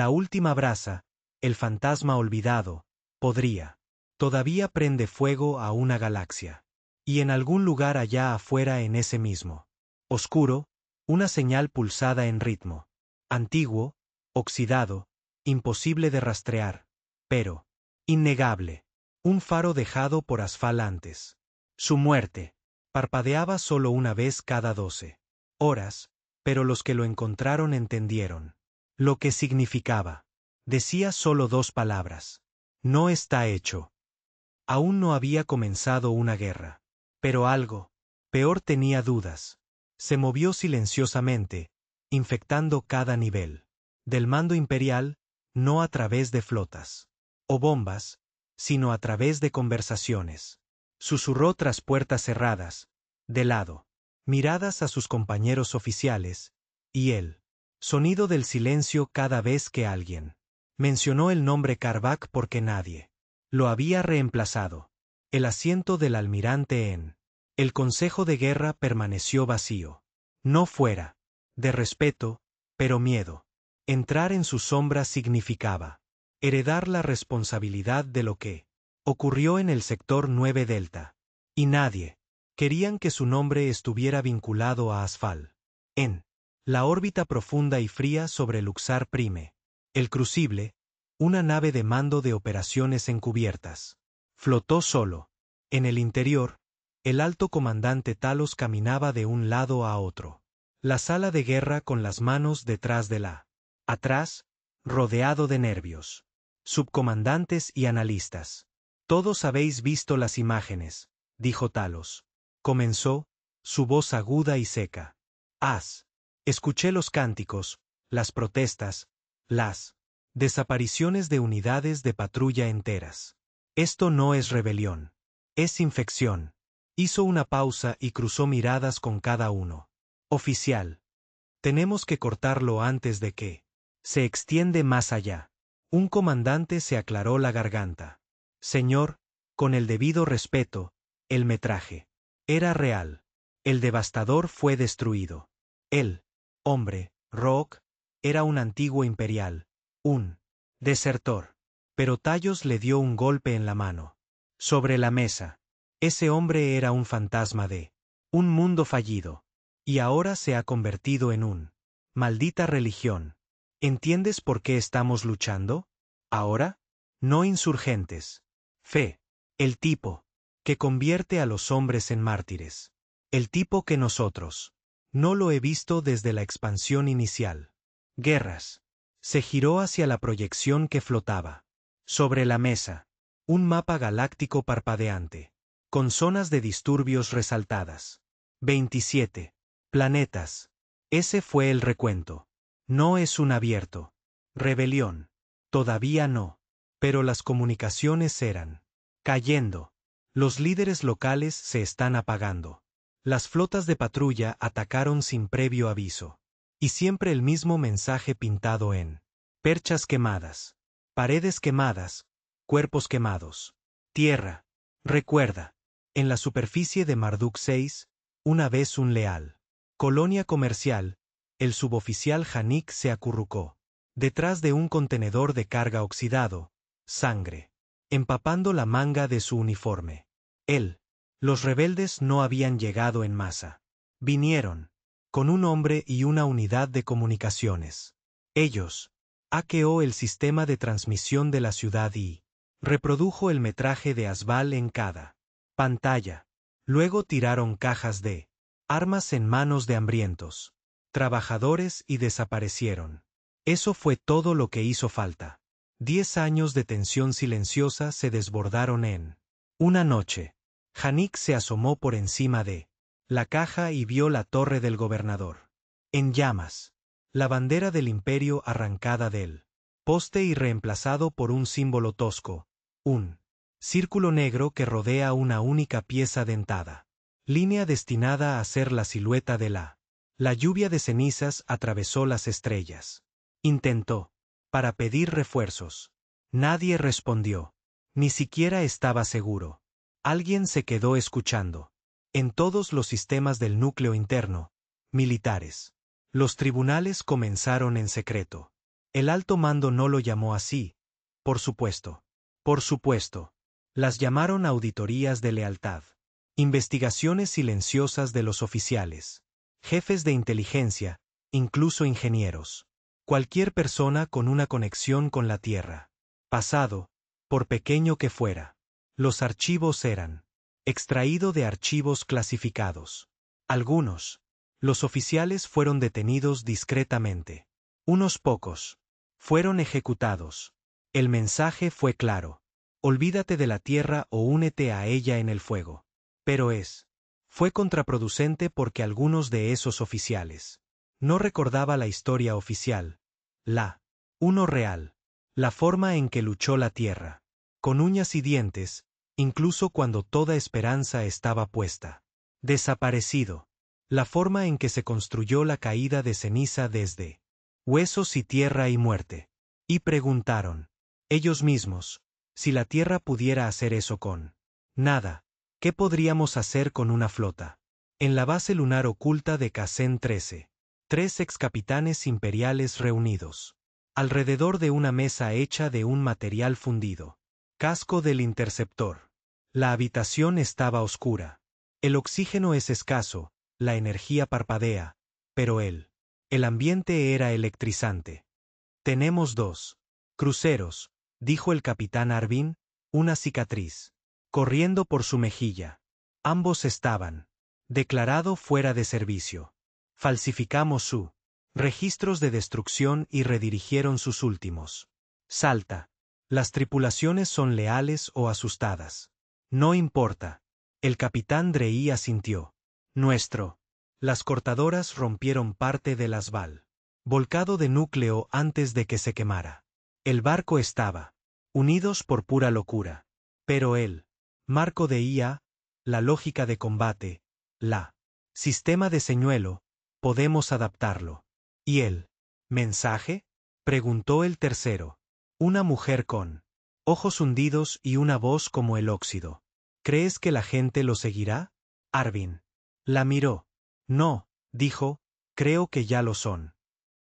última brasa, el fantasma olvidado, podría. Todavía prende fuego a una galaxia. Y en algún lugar allá afuera en ese mismo. Oscuro, una señal pulsada en ritmo. Antiguo, oxidado, imposible de rastrear. Pero, innegable. Un faro dejado por Asfal antes. Su muerte. Parpadeaba solo una vez cada 12 horas, pero los que lo encontraron entendieron. Lo que significaba. Decía solo 2 palabras. No está hecho. Aún no había comenzado una guerra. Pero algo, peor tenía dudas. Se movió silenciosamente, infectando cada nivel. Del mando imperial, no a través de flotas. O bombas, sino a través de conversaciones. Susurró tras puertas cerradas, de lado. Miradas a sus compañeros oficiales, y él. Sonido del silencio cada vez que alguien mencionó el nombre Karvak porque nadie lo había reemplazado. El asiento del almirante en el Consejo de Guerra permaneció vacío. No fuera de respeto, pero miedo. Entrar en su sombra significaba heredar la responsabilidad de lo que ocurrió en el sector 9 Delta. Y nadie querían que su nombre estuviera vinculado a Asfal. En la órbita profunda y fría sobre Luxar Prime. El Crucible, una nave de mando de operaciones encubiertas. Flotó solo. En el interior, el alto comandante Talos caminaba de un lado a otro. La sala de guerra con las manos detrás de la. Atrás, rodeado de nervios. Subcomandantes y analistas. Todos habéis visto las imágenes, dijo Talos. Comenzó, su voz aguda y seca. Escuché los cánticos, las protestas, las desapariciones de unidades de patrulla enteras. Esto no es rebelión. Es infección. Hizo una pausa y cruzó miradas con cada uno. Oficial. Tenemos que cortarlo antes de que se extiende más allá. Un comandante se aclaró la garganta. Señor, con el debido respeto, el metraje era real. El devastador fue destruido. Él, hombre, Rook, era un antiguo imperial, un desertor. Pero Tallos le dio un golpe en la mano. Sobre la mesa. Ese hombre era un fantasma de un mundo fallido. Y ahora se ha convertido en un maldita religión. ¿Entiendes por qué estamos luchando? Ahora, no insurgentes. Fe. El tipo que convierte a los hombres en mártires. El tipo que nosotros. No lo he visto desde la expansión inicial. Guerras. Se giró hacia la proyección que flotaba. Sobre la mesa. Un mapa galáctico parpadeante. Con zonas de disturbios resaltadas. 27. Planetas. Ese fue el recuento. No es un abierto. Rebelión. Todavía no. Pero las comunicaciones eran. Cayendo. Los líderes locales se están apagando. Las flotas de patrulla atacaron sin previo aviso. Y siempre el mismo mensaje pintado en perchas quemadas, paredes quemadas, cuerpos quemados. Tierra. Recuerda. En la superficie de Marduk 6, una vez un leal. Colonia comercial, el suboficial Hanik se acurrucó. Detrás de un contenedor de carga oxidado, sangre. Empapando la manga de su uniforme. Él. Los rebeldes no habían llegado en masa. Vinieron. Con un hombre y una unidad de comunicaciones. Ellos. Hackeó el sistema de transmisión de la ciudad y reprodujo el metraje de Asbal en cada pantalla. Luego tiraron cajas de armas en manos de hambrientos trabajadores y desaparecieron. Eso fue todo lo que hizo falta. 10 años de tensión silenciosa se desbordaron en una noche. Hanik se asomó por encima de la caja y vio la torre del gobernador. En llamas. La bandera del imperio arrancada del poste y reemplazado por un símbolo tosco. Un círculo negro que rodea una única pieza dentada. Línea destinada a ser la silueta de la lluvia de cenizas atravesó las estrellas. Intentó. Para pedir refuerzos. Nadie respondió. Ni siquiera estaba seguro. Alguien se quedó escuchando. En todos los sistemas del núcleo interno, militares. Los tribunales comenzaron en secreto. El alto mando no lo llamó así. Por supuesto. Por supuesto. Las llamaron auditorías de lealtad. Investigaciones silenciosas de los oficiales. Jefes de inteligencia, incluso ingenieros. Cualquier persona con una conexión con la Tierra. Pasado, por pequeño que fuera. Los archivos eran extraído de archivos clasificados. Algunos. Los oficiales fueron detenidos discretamente. Unos pocos. Fueron ejecutados. El mensaje fue claro. Olvídate de la Tierra o únete a ella en el fuego. Pero fue contraproducente porque algunos de esos oficiales no recordaba la historia oficial. Uno real. La forma en que luchó la Tierra. Con uñas y dientes, incluso cuando toda esperanza estaba puesta. Desaparecido. La forma en que se construyó la caída de ceniza desde huesos y tierra y muerte. Y preguntaron, ellos mismos, si la Tierra pudiera hacer eso con nada, ¿qué podríamos hacer con una flota? En la base lunar oculta de Kasen 13. 3 excapitanes imperiales reunidos. Alrededor de una mesa hecha de un material fundido. Casco del interceptor. La habitación estaba oscura. El oxígeno es escaso, la energía parpadea, pero el ambiente era electrizante. Tenemos 2 cruceros, dijo el capitán Arvin, una cicatriz corriendo por su mejilla. Ambos estaban declarado fuera de servicio. Falsificamos su registros de destrucción y redirigieron sus últimos. Salta. Las tripulaciones son leales o asustadas. No importa. El capitán Drey asintió. Las cortadoras rompieron parte del Asbal. Volcado de núcleo antes de que se quemara. El barco estaba unidos por pura locura. Pero marco de IA, la lógica de combate, sistema de señuelo, podemos adaptarlo. ¿Y el mensaje? Preguntó el tercero. Una mujer con ojos hundidos y una voz como el óxido. ¿Crees que la gente lo seguirá? Arvin la miró. No, dijo, creo que ya lo son.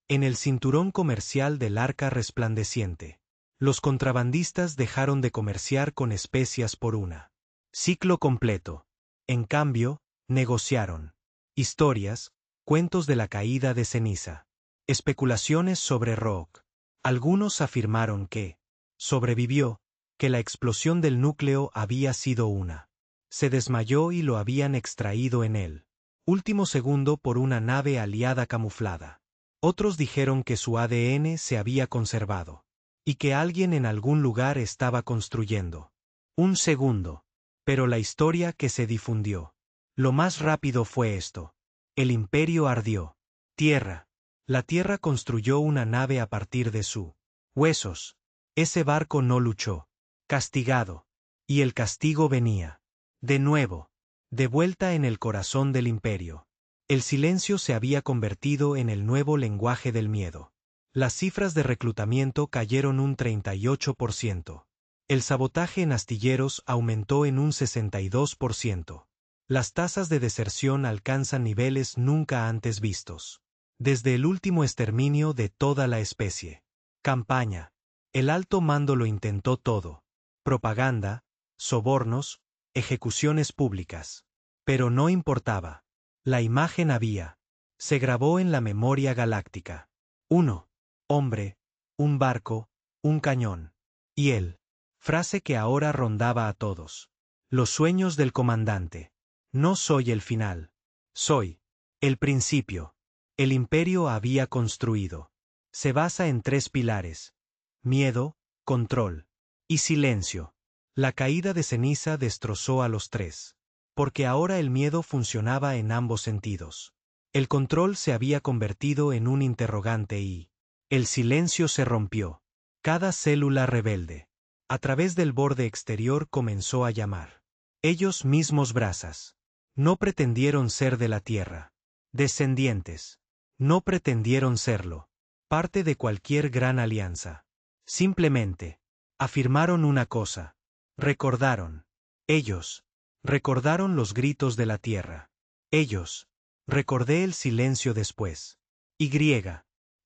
En el cinturón comercial del arca resplandeciente. Los contrabandistas dejaron de comerciar con especias por una ciclo completo. En cambio, negociaron historias, cuentos de la caída de ceniza, especulaciones sobre Rock. Algunos afirmaron que sobrevivió, que la explosión del núcleo había sido una Se desmayó y lo habían extraído en el último segundo por una nave aliada camuflada. Otros dijeron que su ADN se había conservado y que alguien en algún lugar estaba construyendo un segundo. Pero la historia que se difundió lo más rápido fue esto. El imperio ardió. Tierra. La Tierra construyó una nave a partir de sus huesos. Ese barco no luchó. Castigado. Y el castigo venía. De nuevo. De vuelta en el corazón del imperio. El silencio se había convertido en el nuevo lenguaje del miedo. Las cifras de reclutamiento cayeron un 38%. El sabotaje en astilleros aumentó en un 62%. Las tasas de deserción alcanzan niveles nunca antes vistos. Desde el último exterminio de toda la especie. Campaña. El alto mando lo intentó todo. Propaganda, sobornos, ejecuciones públicas. Pero no importaba. La imagen había. Se grabó en la memoria galáctica. Uno. Hombre. Un barco. Un cañón. Y él. Frase que ahora rondaba a todos. Los sueños del comandante. No soy el final. Soy el principio. El imperio había construido. Se basa en 3 pilares. Miedo, control y silencio. La caída de ceniza destrozó a los 3. Porque ahora el miedo funcionaba en ambos sentidos. El control se había convertido en un interrogante y el silencio se rompió. Cada célula rebelde, a través del borde exterior, comenzó a llamar. Ellos mismos brasas. No pretendieron ser de la tierra. Descendientes. No pretendieron serlo. Parte de cualquier gran alianza. Simplemente. Afirmaron una cosa. Recordaron. Ellos. Recordaron los gritos de la tierra. Ellos. Recordé el silencio después. Y.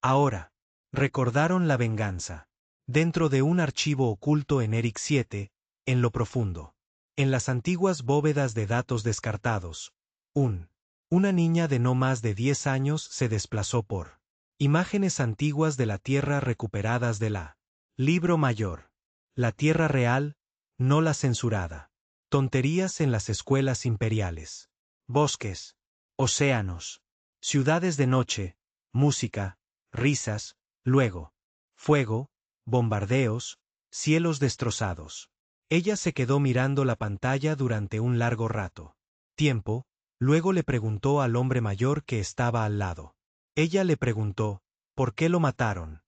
Ahora. Recordaron la venganza. Dentro de un archivo oculto en Eric 7, en lo profundo. En las antiguas bóvedas de datos descartados. Una niña de no más de 10 años se desplazó por imágenes antiguas de la Tierra recuperadas de la Libro Mayor. La Tierra real, no la censurada. Tonterías en las escuelas imperiales. Bosques. Océanos. Ciudades de noche. Música. Risas. Luego. Fuego. Bombardeos. Cielos destrozados. Ella se quedó mirando la pantalla durante un largo rato. Tiempo. Luego le preguntó al hombre mayor que estaba al lado. Ella le preguntó, ¿por qué lo mataron?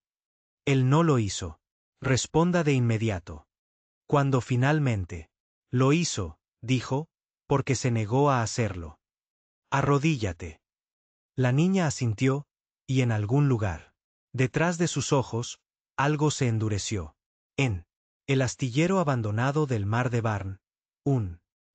Él no lo hizo. Responda de inmediato. Cuando finalmente lo hizo, dijo, porque se negó a hacerlo. Arrodíllate. La niña asintió, y en algún lugar, detrás de sus ojos, algo se endureció. En el astillero abandonado del mar de Barn,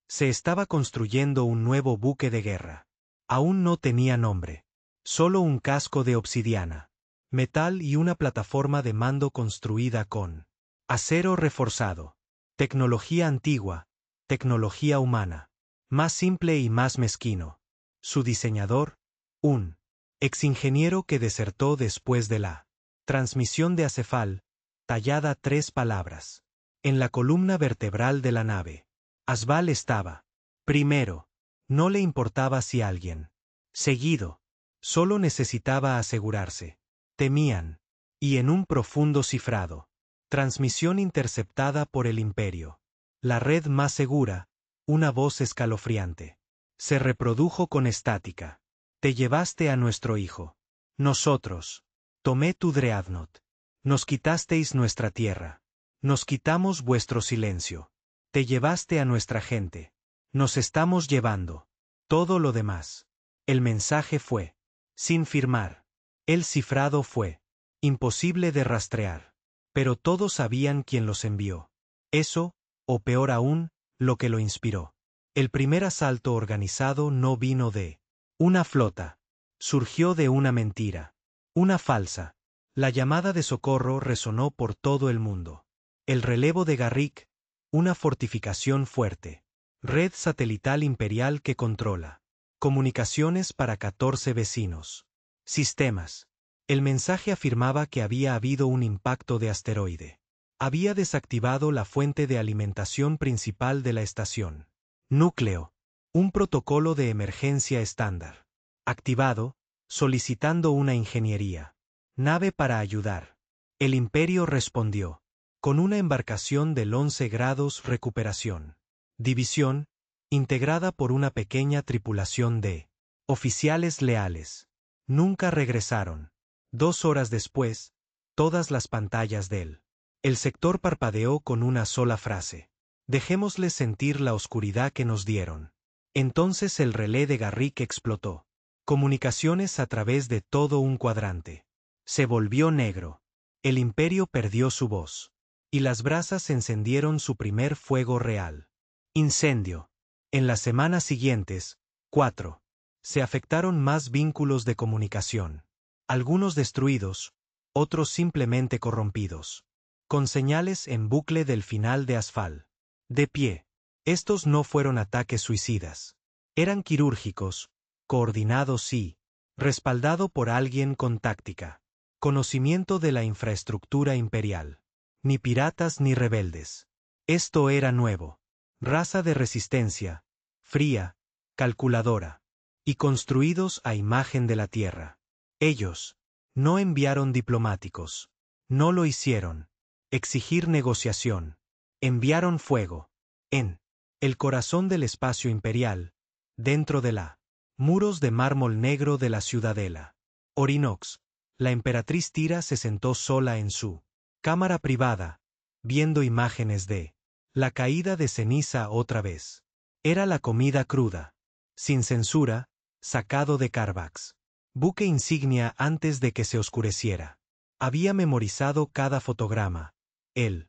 se estaba construyendo un nuevo buque de guerra. Aún no tenía nombre. Solo un casco de obsidiana, metal y una plataforma de mando construida con acero reforzado. Tecnología antigua, tecnología humana. Más simple y más mezquino. Su diseñador, un exingeniero que desertó después de la transmisión de Acefal, tallada 3 palabras. En la columna vertebral de la nave. Asbal estaba. Primero. No le importaba si alguien. Seguido. Solo necesitaba asegurarse. Temían. Y en un profundo cifrado. Transmisión interceptada por el imperio. La red más segura. Una voz escalofriante. Se reprodujo con estática. Te llevaste a nuestro hijo. Nosotros. Tomé tu Dreadnought. Nos quitasteis nuestra tierra. Nos quitamos vuestro silencio. Te llevaste a nuestra gente. Nos estamos llevando. Todo lo demás. El mensaje fue. Sin firmar. El cifrado fue. Imposible de rastrear. Pero todos sabían quién los envió. Eso, o peor aún, lo que lo inspiró. El primer asalto organizado no vino de una flota. Surgió de una mentira. Una falsa. La llamada de socorro resonó por todo el mundo. El relevo de Garrick. Una fortificación fuerte. Red satelital imperial que controla. Comunicaciones para 14 vecinos. Sistemas. El mensaje afirmaba que había habido un impacto de asteroide. Había desactivado la fuente de alimentación principal de la estación. Núcleo. Un protocolo de emergencia estándar. Activado, solicitando una ingeniería. Nave para ayudar. El Imperio respondió. Con una embarcación del 11 grados recuperación. División, integrada por una pequeña tripulación de oficiales leales. Nunca regresaron. 2 horas después, todas las pantallas del el sector parpadeó con una sola frase. Dejémosles sentir la oscuridad que nos dieron. Entonces el relé de Garrick explotó. Comunicaciones a través de todo un cuadrante. Se volvió negro. El Imperio perdió su voz. Y las brasas encendieron su primer fuego real. Incendio. En las semanas siguientes, 4. Se afectaron más vínculos de comunicación. Algunos destruidos, otros simplemente corrompidos. Con señales en bucle del final de Asfal. De pie. Estos no fueron ataques suicidas. Eran quirúrgicos, coordinados y respaldado por alguien con táctica. Conocimiento de la infraestructura imperial. Ni piratas ni rebeldes. Esto era nuevo. Raza de resistencia, fría, calculadora. Y construidos a imagen de la tierra. Ellos no enviaron diplomáticos. No lo hicieron. Exigir negociación. Enviaron fuego. En el corazón del espacio imperial, dentro de la muros de mármol negro de la ciudadela. Orinox. La emperatriz Tira se sentó sola en su cámara privada, viendo imágenes de la caída de ceniza otra vez. Era la comida cruda, sin censura, sacado de Carvax. Buque insignia antes de que se oscureciera. Había memorizado cada fotograma. El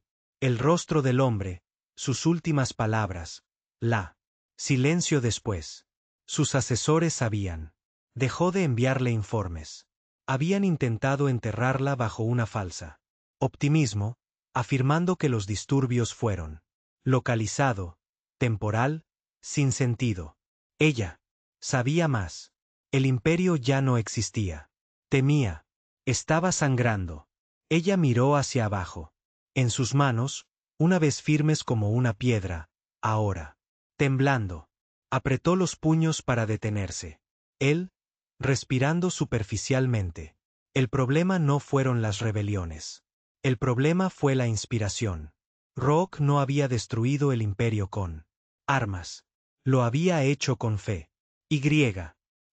rostro del hombre, sus últimas palabras, la silencio después. Sus asesores sabían. Dejó de enviarle informes. Habían intentado enterrarla bajo una falsa optimismo, afirmando que los disturbios fueron localizado, temporal, sin sentido. Ella sabía más. El imperio ya no existía. Temía. Estaba sangrando. Ella miró hacia abajo. En sus manos, una vez firmes como una piedra, ahora temblando. Apretó los puños para detenerse. Él, respirando superficialmente. El problema no fueron las rebeliones. El problema fue la inspiración. Rock no había destruido el imperio con armas. Lo había hecho con fe. Y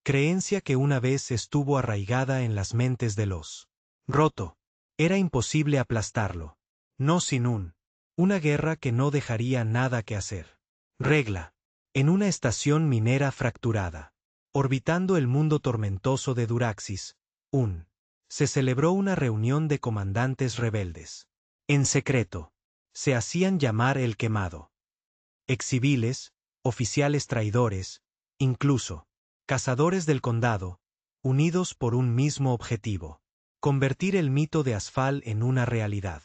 creencia que una vez estuvo arraigada en las mentes de los roto. Era imposible aplastarlo. No sin una guerra que no dejaría nada que hacer. Regla. En una estación minera fracturada. Orbitando el mundo tormentoso de Duraxis, se celebró una reunión de comandantes rebeldes. En secreto. Se hacían llamar el quemado. Exciviles, oficiales traidores, incluso cazadores del condado, unidos por un mismo objetivo. Convertir el mito de Asfal en una realidad.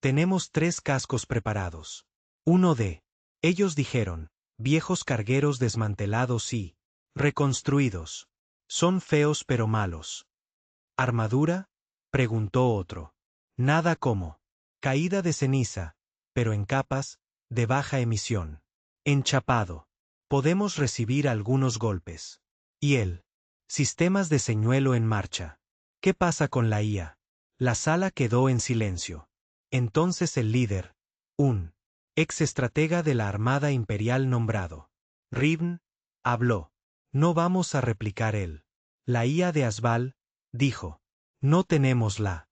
Tenemos 3 cascos preparados. Uno de ellos dijeron, viejos cargueros desmantelados y reconstruidos. Son feos pero malos. ¿Armadura? Preguntó otro. Nada como caída de ceniza, pero en capas, de baja emisión. Enchapado. Podemos recibir algunos golpes. Y él. Sistemas de señuelo en marcha. ¿Qué pasa con la IA? La sala quedó en silencio. Entonces el líder, un ex estratega de la Armada Imperial nombrado, Rivn, habló. No vamos a replicar él. La IA de Asval, dijo. No tenemos la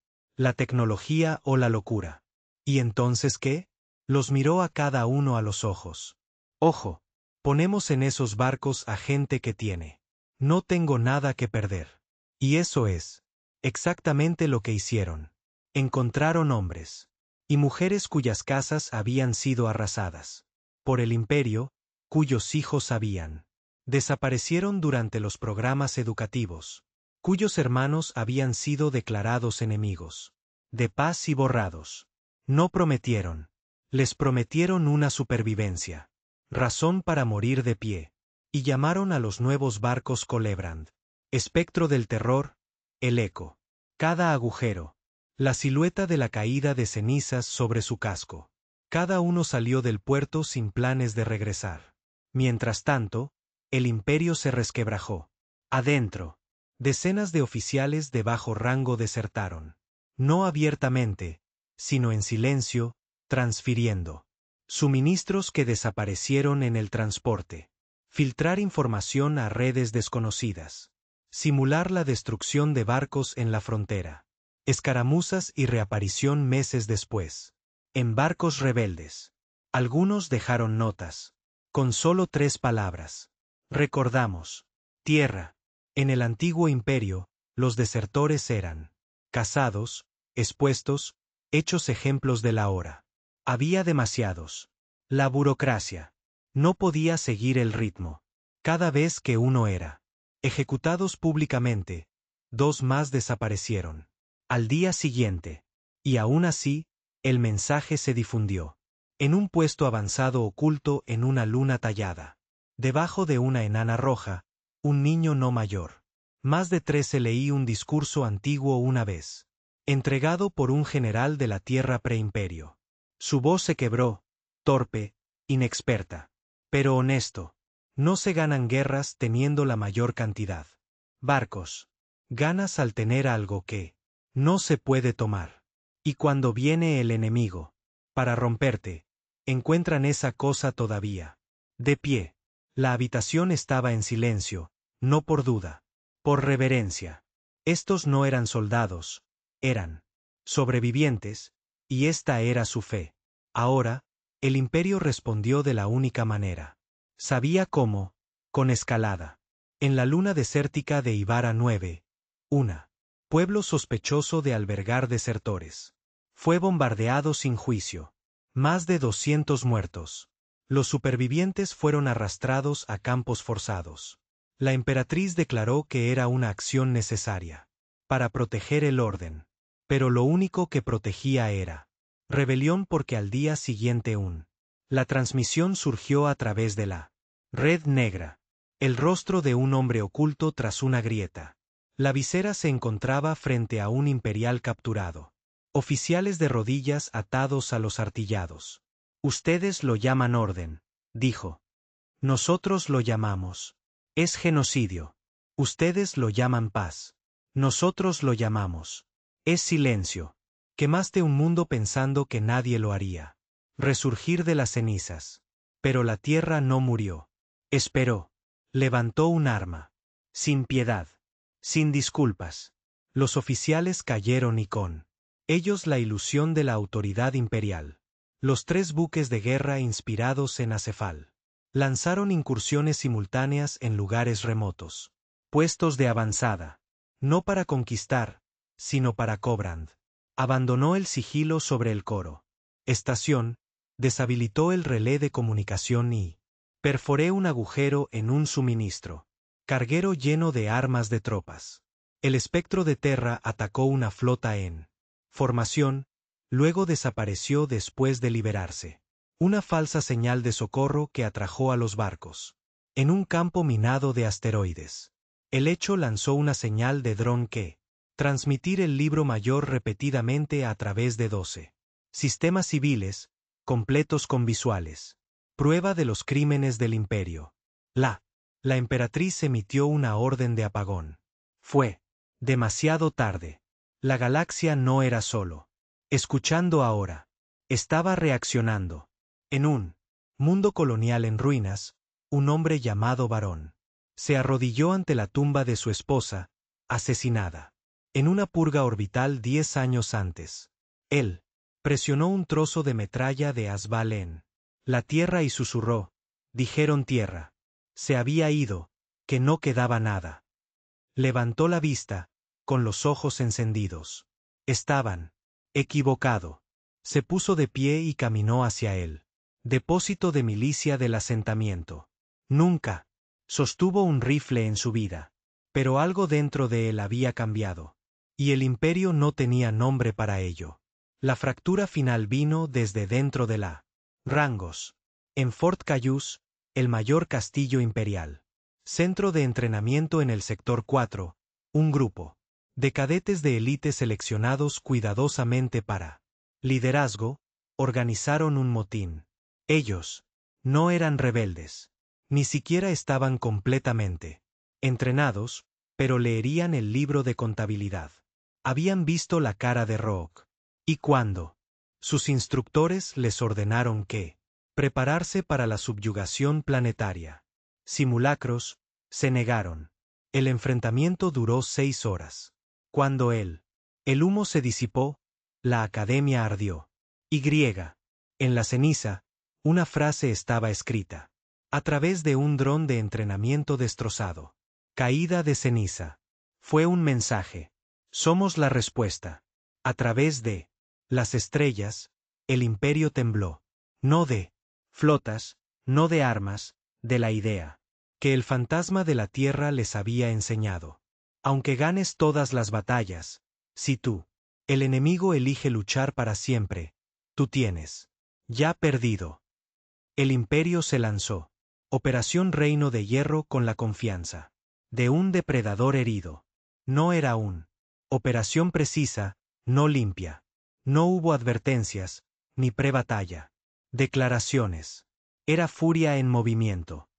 tecnología o la locura. ¿Y entonces qué? Los miró a cada uno a los ojos. Ojo, ponemos en esos barcos a gente que tiene. No tengo nada que perder. Y eso es exactamente lo que hicieron. Encontraron hombres y mujeres cuyas casas habían sido arrasadas por el imperio, cuyos hijos habían desaparecieron durante los programas educativos, cuyos hermanos habían sido declarados enemigos de paz y borrados. No prometieron. Les prometieron una supervivencia. Razón para morir de pie. Y llamaron a los nuevos barcos Colebrand. Espectro del terror, el eco. Cada agujero. La silueta de la caída de cenizas sobre su casco. Cada uno salió del puerto sin planes de regresar. Mientras tanto, el imperio se resquebrajó. Adentro, decenas de oficiales de bajo rango desertaron. No abiertamente, sino en silencio, transfiriendo suministros que desaparecieron en el transporte. Filtrar información a redes desconocidas. Simular la destrucción de barcos en la frontera. Escaramuzas y reaparición meses después. En barcos rebeldes. Algunos dejaron notas. Con solo 3 palabras. Recordamos. Tierra. En el antiguo imperio, los desertores eran cazados, expuestos, hechos ejemplos de la hora. Había demasiados. La burocracia. No podía seguir el ritmo. Cada vez que uno era ejecutados públicamente, 2 más desaparecieron. Al día siguiente. Y aún así, el mensaje se difundió. En un puesto avanzado oculto en una luna tallada. Debajo de una enana roja, un niño no mayor. Más de 13 leí un discurso antiguo una vez. Entregado por un general de la tierra preimperio. Su voz se quebró, torpe, inexperta. Pero honesto. No se ganan guerras teniendo la mayor cantidad. Barcos. Ganas al tener algo que no se puede tomar. Y cuando viene el enemigo, para romperte, encuentran esa cosa todavía. De pie. La habitación estaba en silencio, no por duda, por reverencia. Estos no eran soldados, eran sobrevivientes, y esta era su fe. Ahora, el imperio respondió de la única manera. Sabía cómo, con escalada. En la luna desértica de Ibarra 9, pueblo sospechoso de albergar desertores. Fue bombardeado sin juicio. Más de 200 muertos. Los supervivientes fueron arrastrados a campos forzados. La emperatriz declaró que era una acción necesaria para proteger el orden. Pero lo único que protegía era rebelión porque al día siguiente la transmisión surgió a través de la red negra. El rostro de un hombre oculto tras una grieta. La visera se encontraba frente a un imperial capturado. Oficiales de rodillas atados a los artillados. Ustedes lo llaman orden, dijo. Nosotros lo llamamos. Es genocidio. Ustedes lo llaman paz. Nosotros lo llamamos. Es silencio. Quemaste un mundo pensando que nadie lo haría. Resurgir de las cenizas. Pero la tierra no murió. Esperó. Levantó un arma. Sin piedad. Sin disculpas. Los oficiales cayeron y con ellos la ilusión de la autoridad imperial. Los 3 buques de guerra inspirados en Acefal lanzaron incursiones simultáneas en lugares remotos. Puestos de avanzada. No para conquistar, sino para Cobrand. Abandonó el sigilo sobre el coro. Estación. Deshabilitó el relé de comunicación y perforé un agujero en un suministro. Carguero lleno de armas de tropas. El espectro de Terra atacó una flota en formación, luego desapareció después de liberarse. Una falsa señal de socorro que atrajo a los barcos. En un campo minado de asteroides. El hecho lanzó una señal de dron que transmitir el libro mayor repetidamente a través de 12 sistemas civiles, completos con visuales. Prueba de los crímenes del imperio. La emperatriz emitió una orden de apagón. Fue demasiado tarde. La galaxia no era solo escuchando ahora. Estaba reaccionando. En un mundo colonial en ruinas, un hombre llamado Varón se arrodilló ante la tumba de su esposa, asesinada. En una purga orbital 10 años antes. Él presionó un trozo de metralla de Asbal en la tierra y susurró. Dijeron tierra. Se había ido, que no quedaba nada. Levantó la vista, con los ojos encendidos. Estaban equivocado. Se puso de pie y caminó hacia él. Depósito de milicia del asentamiento. Nunca sostuvo un rifle en su vida. Pero algo dentro de él había cambiado. Y el imperio no tenía nombre para ello. La fractura final vino desde dentro de la Rangos. En Fort Cayuse, el mayor castillo imperial. Centro de entrenamiento en el sector 4, un grupo de cadetes de élite seleccionados cuidadosamente para liderazgo, organizaron un motín. Ellos no eran rebeldes, Ni siquiera estaban completamente entrenados, pero leerían el libro de contabilidad. Habían visto la cara de Rook. Y cuando sus instructores les ordenaron que prepararse para la subyugación planetaria. Simulacros, se negaron. El enfrentamiento duró 6 horas. Cuando el humo se disipó, la academia ardió. Y, en la ceniza, una frase estaba escrita. A través de un dron de entrenamiento destrozado. Caída de ceniza. Fue un mensaje. Somos la respuesta. A través de las estrellas, el imperio tembló. No de flotas, no de armas, de la idea que el fantasma de la tierra les había enseñado. Aunque ganes todas las batallas, si tú, el enemigo elige luchar para siempre, tú tienes ya perdido. El imperio se lanzó. Operación Reino de Hierro con la confianza de un depredador herido. No era operación precisa, no limpia. No hubo advertencias, ni pre-batalla. Declaraciones. Era furia en movimiento.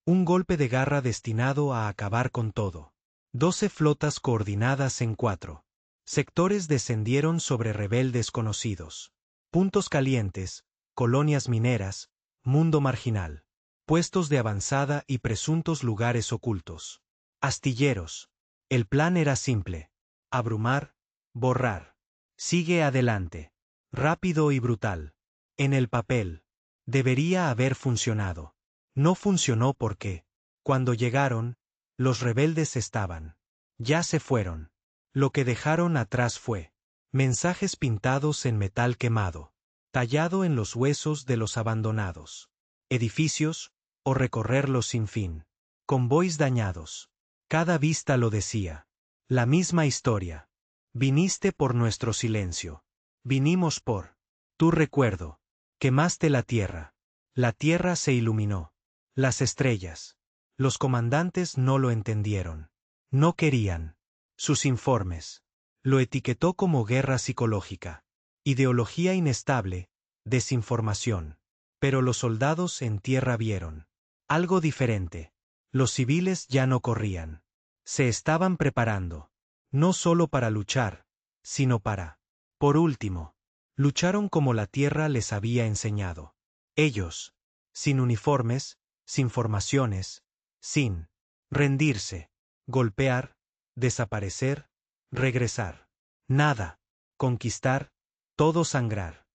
Un golpe de garra destinado a acabar con todo. 12 flotas coordinadas en 4 sectores descendieron sobre rebeldes conocidos. Puntos calientes, colonias mineras, mundo marginal. Puestos de avanzada y presuntos lugares ocultos. Astilleros. El plan era simple. Abrumar, borrar. Sigue adelante. Rápido y brutal. En el papel. Debería haber funcionado. No funcionó porque, cuando llegaron, los rebeldes estaban. Ya se fueron. Lo que dejaron atrás fue mensajes pintados en metal quemado, tallado en los huesos de los abandonados. Edificios, o recorrerlos sin fin. Convoys dañados. Cada vista lo decía. La misma historia. Viniste por nuestro silencio. Vinimos por tu recuerdo. Quemaste la tierra. La tierra se iluminó. Las estrellas. Los comandantes no lo entendieron. No querían. Sus informes. Lo etiquetó como guerra psicológica. Ideología inestable. Desinformación. Pero los soldados en tierra vieron algo diferente. Los civiles ya no corrían. Se estaban preparando. No solo para luchar, sino para. Por último, lucharon como la tierra les había enseñado. Ellos. Sin uniformes, sin formaciones, sin rendirse, golpear, desaparecer, regresar. Nada. Conquistar, todo sangrar.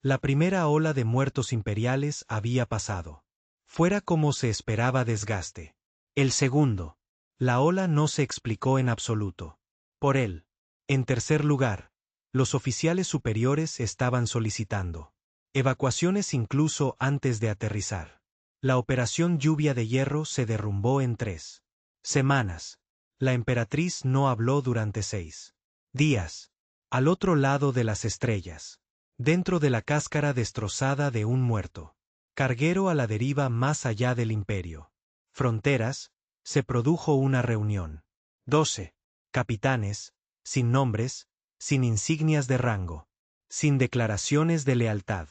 La primera ola de muertos imperiales había pasado. Fuera como se esperaba desgaste. El segundo. La ola no se explicó en absoluto. Por él. En tercer lugar, los oficiales superiores estaban solicitando evacuaciones incluso antes de aterrizar. La operación Lluvia de Hierro se derrumbó en 3 semanas. La emperatriz no habló durante 6 días. Al otro lado de las estrellas. Dentro de la cáscara destrozada de un muerto. Carguero a la deriva más allá del imperio. Fronteras, se produjo una reunión. 12 capitanes, sin nombres, sin insignias de rango, sin declaraciones de lealtad.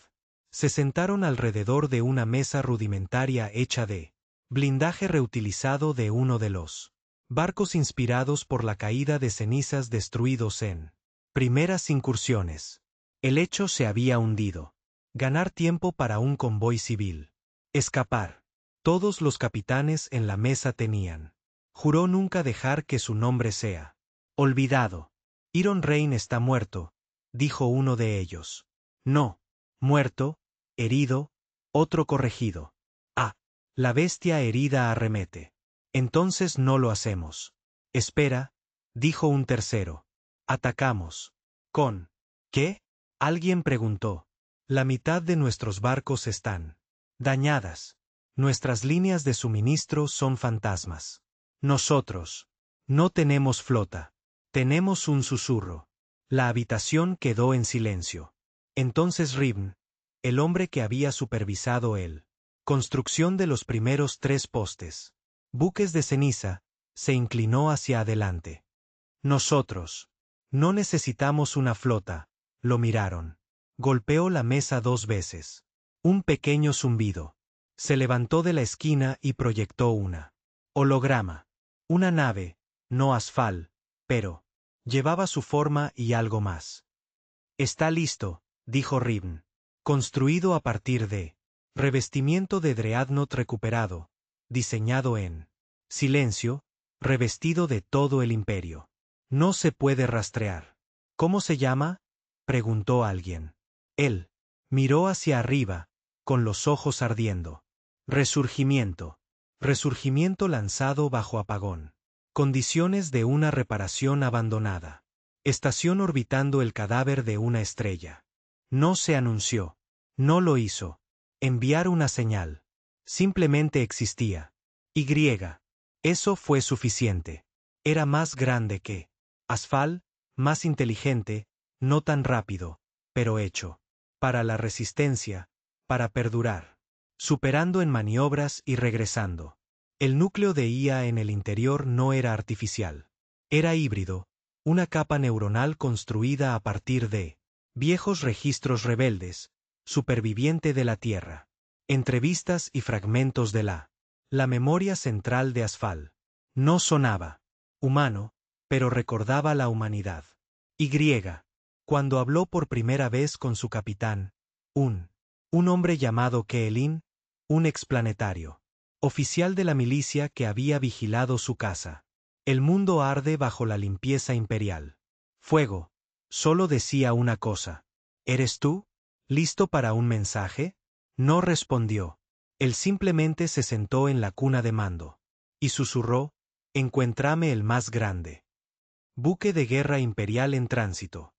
Se sentaron alrededor de una mesa rudimentaria hecha de blindaje reutilizado de uno de los barcos inspirados por la caída de cenizas destruidos en primeras incursiones. El hecho se había hundido. Ganar tiempo para un convoy civil. Escapar. Todos los capitanes en la mesa tenían. Juró nunca dejar que su nombre sea olvidado. Iron Rain está muerto, dijo uno de ellos. No. Muerto, herido, otro corregido. Ah. La bestia herida arremete. Entonces no lo hacemos. Espera, dijo un tercero. Atacamos. ¿Con qué? Alguien preguntó. La mitad de nuestros barcos están dañadas. Nuestras líneas de suministro son fantasmas. Nosotros no tenemos flota. Tenemos un susurro. La habitación quedó en silencio. Entonces Ribn, el hombre que había supervisado construcción de los primeros 3 postes, buques de ceniza, se inclinó hacia adelante. Nosotros no necesitamos una flota. Lo miraron. Golpeó la mesa 2 veces. Un pequeño zumbido. Se levantó de la esquina y proyectó una holograma. Una nave, no Asfal, pero llevaba su forma y algo más. Está listo, dijo Ribn. Construido a partir de revestimiento de Dreadnought recuperado, diseñado en silencio, revestido de todo el imperio. No se puede rastrear. ¿Cómo se llama? Preguntó alguien. Él miró hacia arriba, con los ojos ardiendo. Resurgimiento. Resurgimiento lanzado bajo apagón. Condiciones de una reparación abandonada. Estación orbitando el cadáver de una estrella. No se anunció. No lo hizo. Enviar una señal. Simplemente existía. Y. Eso fue suficiente. Era más grande que Asfal, más inteligente, no tan rápido, pero hecho. Para la resistencia, para perdurar. Superando en maniobras y regresando. El núcleo de IA en el interior no era artificial. Era híbrido, una capa neuronal construida a partir de viejos registros rebeldes, superviviente de la Tierra. Entrevistas y fragmentos de la memoria central de Asfal. No sonaba humano, pero recordaba la humanidad. Y. Cuando habló por primera vez con su capitán, un hombre llamado Keelin, un explanetario. Oficial de la milicia que había vigilado su casa. El mundo arde bajo la limpieza imperial. Fuego. Solo decía una cosa. ¿Eres tú? ¿Listo para un mensaje? No respondió. Él simplemente se sentó en la cuna de mando. Y susurró, encuéntrame el más grande buque de guerra imperial en tránsito.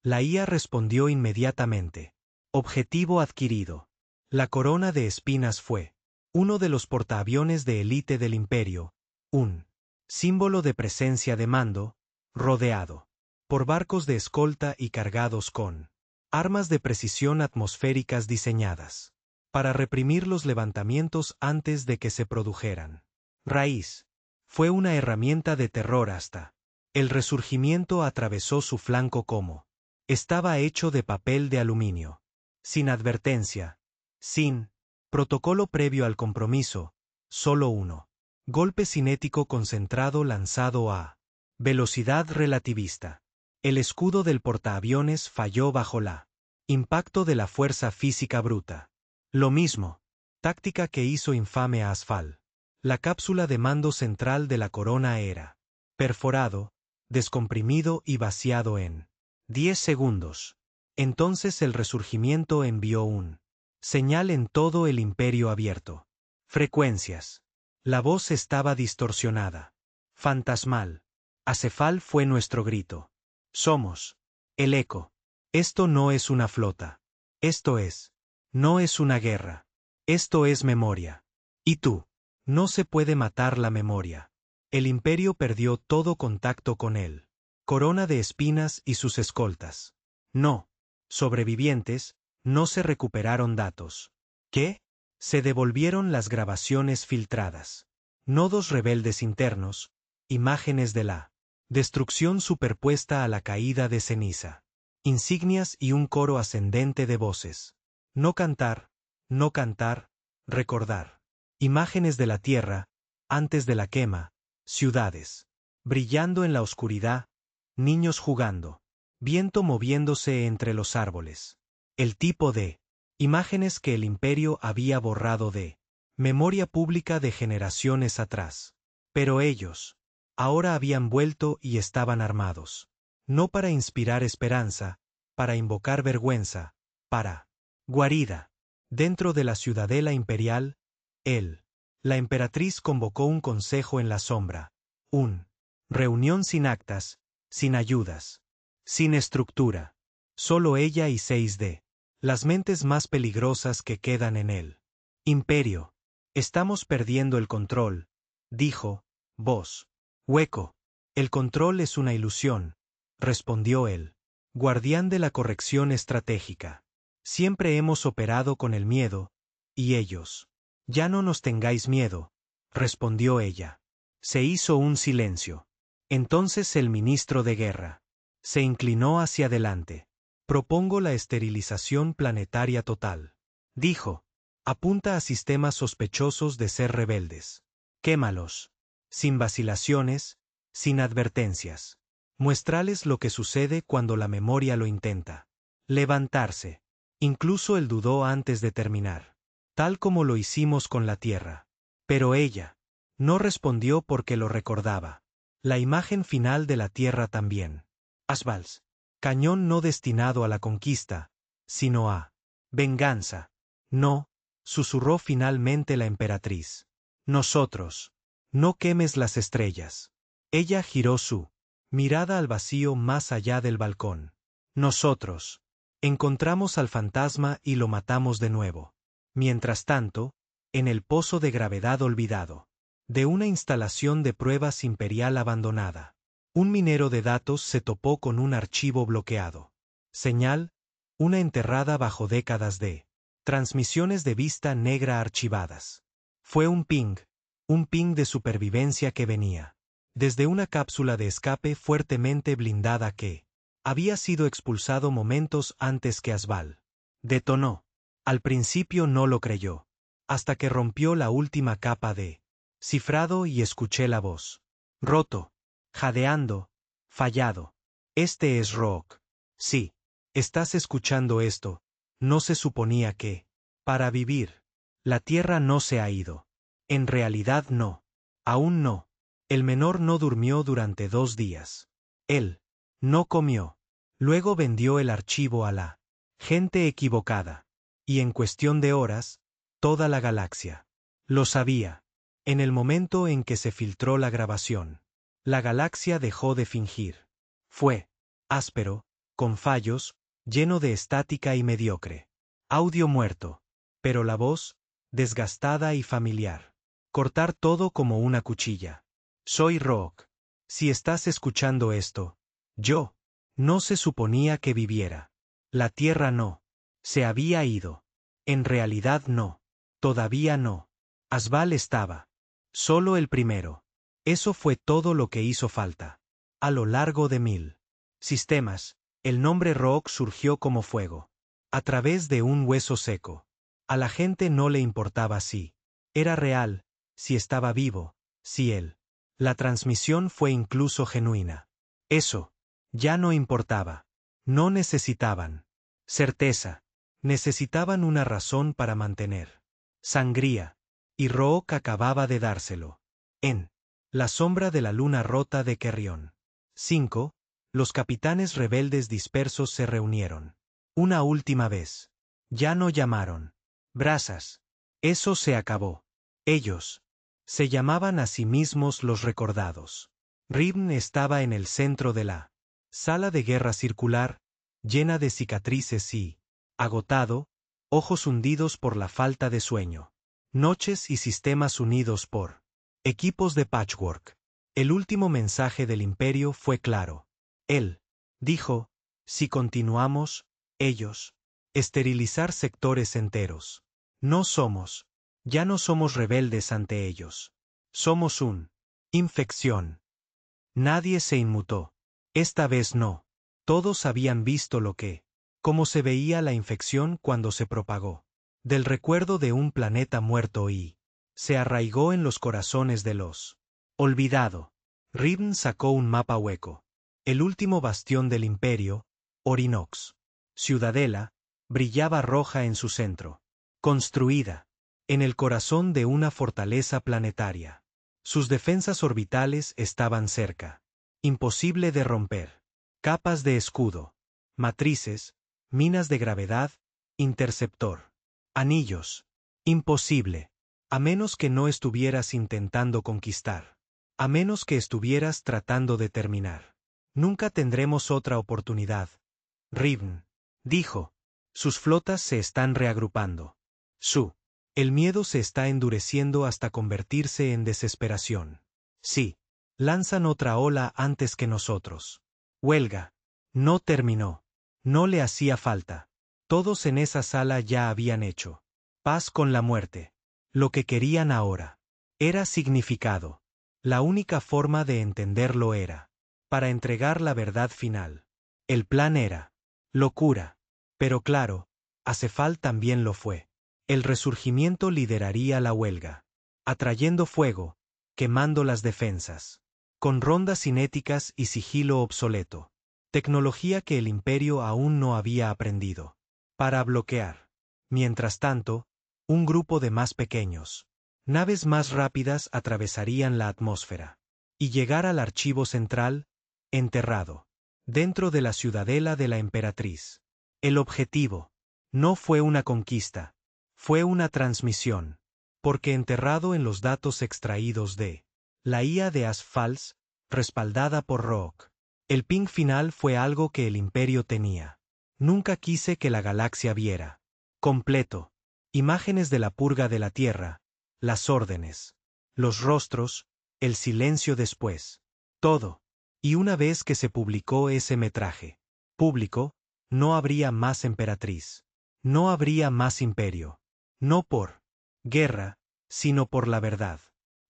La IA respondió inmediatamente. Objetivo adquirido. La corona de espinas fue uno de los portaaviones de élite del imperio, un símbolo de presencia de mando, rodeado por barcos de escolta y cargados con armas de precisión atmosféricas diseñadas para reprimir los levantamientos antes de que se produjeran. Raíz. Fue una herramienta de terror hasta el resurgimiento atravesó su flanco como estaba hecho de papel de aluminio. Sin advertencia. Sin protocolo previo al compromiso. Solo uno. Golpe cinético concentrado lanzado a velocidad relativista. El escudo del portaaviones falló bajo la impacto de la fuerza física bruta. Lo mismo. Táctica que hizo infame a Asfal. La cápsula de mando central de la corona era perforado, descomprimido y vaciado en 10 segundos. Entonces el resurgimiento envió un señal en todo el imperio abierto. Frecuencias. La voz estaba distorsionada. Fantasmal. Acefal fue nuestro grito. Somos el eco. Esto no es una flota. Esto es. No es una guerra. Esto es memoria. ¿Y tú? No se puede matar la memoria. El imperio perdió todo contacto con él. Corona de espinas y sus escoltas. No. Sobrevivientes, no se recuperaron datos. ¿Qué? Se devolvieron las grabaciones filtradas. Nodos rebeldes internos, imágenes de la destrucción superpuesta a la caída de ceniza. Insignias y un coro ascendente de voces. No cantar, recordar. Imágenes de la tierra, antes de la quema, ciudades. Brillando en la oscuridad, niños jugando. Viento moviéndose entre los árboles. El tipo de imágenes que el imperio había borrado de memoria pública de generaciones atrás. Pero ellos ahora habían vuelto y estaban armados. No para inspirar esperanza, para invocar vergüenza, para guarida. Dentro de la ciudadela imperial, la emperatriz convocó un consejo en la sombra. Reunión sin actas, sin ayudas, sin estructura. Solo ella y 6 de las mentes más peligrosas que quedan en el imperio. Estamos perdiendo el control, dijo, voz hueco. El control es una ilusión, respondió él. Guardián de la corrección estratégica. Siempre hemos operado con el miedo, y ellos. Ya no nos tengáis miedo, respondió ella. Se hizo un silencio. Entonces el ministro de guerra se inclinó hacia adelante. Propongo la esterilización planetaria total. Dijo. Apunta a sistemas sospechosos de ser rebeldes. Quémalos. Sin vacilaciones, sin advertencias. Muéstrales lo que sucede cuando la memoria lo intenta. Levantarse. Incluso él dudó antes de terminar. Tal como lo hicimos con la Tierra. Pero ella no respondió porque lo recordaba. La imagen final de la Tierra también. Asvals. Cañón no destinado a la conquista, sino a venganza. No, susurró finalmente la emperatriz. Nosotros. No quemes las estrellas. Ella giró su mirada al vacío más allá del balcón. Nosotros. Encontramos al fantasma y lo matamos de nuevo. Mientras tanto, en el pozo de gravedad olvidado, de una instalación de pruebas imperial abandonada, un minero de datos se topó con un archivo bloqueado. Señal, una enterrada bajo décadas de transmisiones de vista negra archivadas. Fue un ping de supervivencia que venía desde una cápsula de escape fuertemente blindada que había sido expulsado momentos antes que Asval detonó. Al principio no lo creyó, hasta que rompió la última capa de cifrado y escuché la voz. Roto, jadeando, fallado. Este es Rook. Sí, estás escuchando esto. No se suponía que, para vivir, la Tierra no se ha ido. En realidad no. Aún no. El menor no durmió durante 2 días. Él no comió. Luego vendió el archivo a la gente equivocada. Y en cuestión de horas, toda la galaxia lo sabía. En el momento en que se filtró la grabación, la galaxia dejó de fingir. Fue áspero, con fallos, lleno de estática y mediocre. Audio muerto. Pero la voz, desgastada y familiar. Cortar todo como una cuchilla. Soy Rook. Si estás escuchando esto, yo no se suponía que viviera. La Tierra no se había ido. En realidad no. Todavía no. Asval estaba. Solo el primero. Eso fue todo lo que hizo falta. A lo largo de 1000 sistemas, el nombre Rook surgió como fuego. A través de un hueso seco. A la gente no le importaba si era real, si estaba vivo, si él. La transmisión fue incluso genuina. Eso ya no importaba. No necesitaban certeza. Necesitaban una razón para mantener sangría. Y Rook acababa de dárselo. En la sombra de la luna rota de Querrión. 5. Los capitanes rebeldes dispersos se reunieron. Una última vez. Ya no llamaron brasas. Eso se acabó. Ellos se llamaban a sí mismos los recordados. Ribn estaba en el centro de la sala de guerra circular, llena de cicatrices y agotado, ojos hundidos por la falta de sueño. Noches y sistemas unidos por equipos de patchwork. El último mensaje del imperio fue claro. Él dijo, si continuamos, ellos, esterilizar sectores enteros. Ya no somos rebeldes ante ellos. Somos infección. Nadie se inmutó. Esta vez no. Todos habían visto cómo se veía la infección cuando se propagó. Del recuerdo de un planeta muerto y se arraigó en los corazones de los olvidado. Ribn sacó un mapa hueco. El último bastión del imperio, Orinox. Ciudadela, brillaba roja en su centro. Construida en el corazón de una fortaleza planetaria. Sus defensas orbitales estaban cerca. Imposible de romper. Capas de escudo. Matrices. Minas de gravedad. Interceptor. Anillos. Imposible. A menos que no estuvieras intentando conquistar. A menos que estuvieras tratando de terminar. Nunca tendremos otra oportunidad. Ribn dijo. Sus flotas se están reagrupando. El miedo se está endureciendo hasta convertirse en desesperación. Sí. Lanzan otra ola antes que nosotros. Huelga. No terminó. No le hacía falta. Todos en esa sala ya habían hecho paz con la muerte. Lo que querían ahora era significado. La única forma de entenderlo era para entregar la verdad final. El plan era locura. Pero claro, Acefal también lo fue. El resurgimiento lideraría la huelga, atrayendo fuego, quemando las defensas, con rondas cinéticas y sigilo obsoleto, tecnología que el imperio aún no había aprendido, para bloquear. Mientras tanto, un grupo de más pequeños, naves más rápidas atravesarían la atmósfera, y llegar al archivo central, enterrado, dentro de la ciudadela de la emperatriz. El objetivo no fue una conquista, fue una transmisión, porque enterrado en los datos extraídos de la IA de Asphalt, respaldada por Rock, el ping final fue algo que el imperio tenía. Nunca quise que la galaxia viera. Completo. Imágenes de la purga de la Tierra, las órdenes, los rostros, el silencio después. Todo. Y una vez que se publicó ese metraje público, no habría más emperatriz. No habría más imperio. No por guerra, sino por la verdad.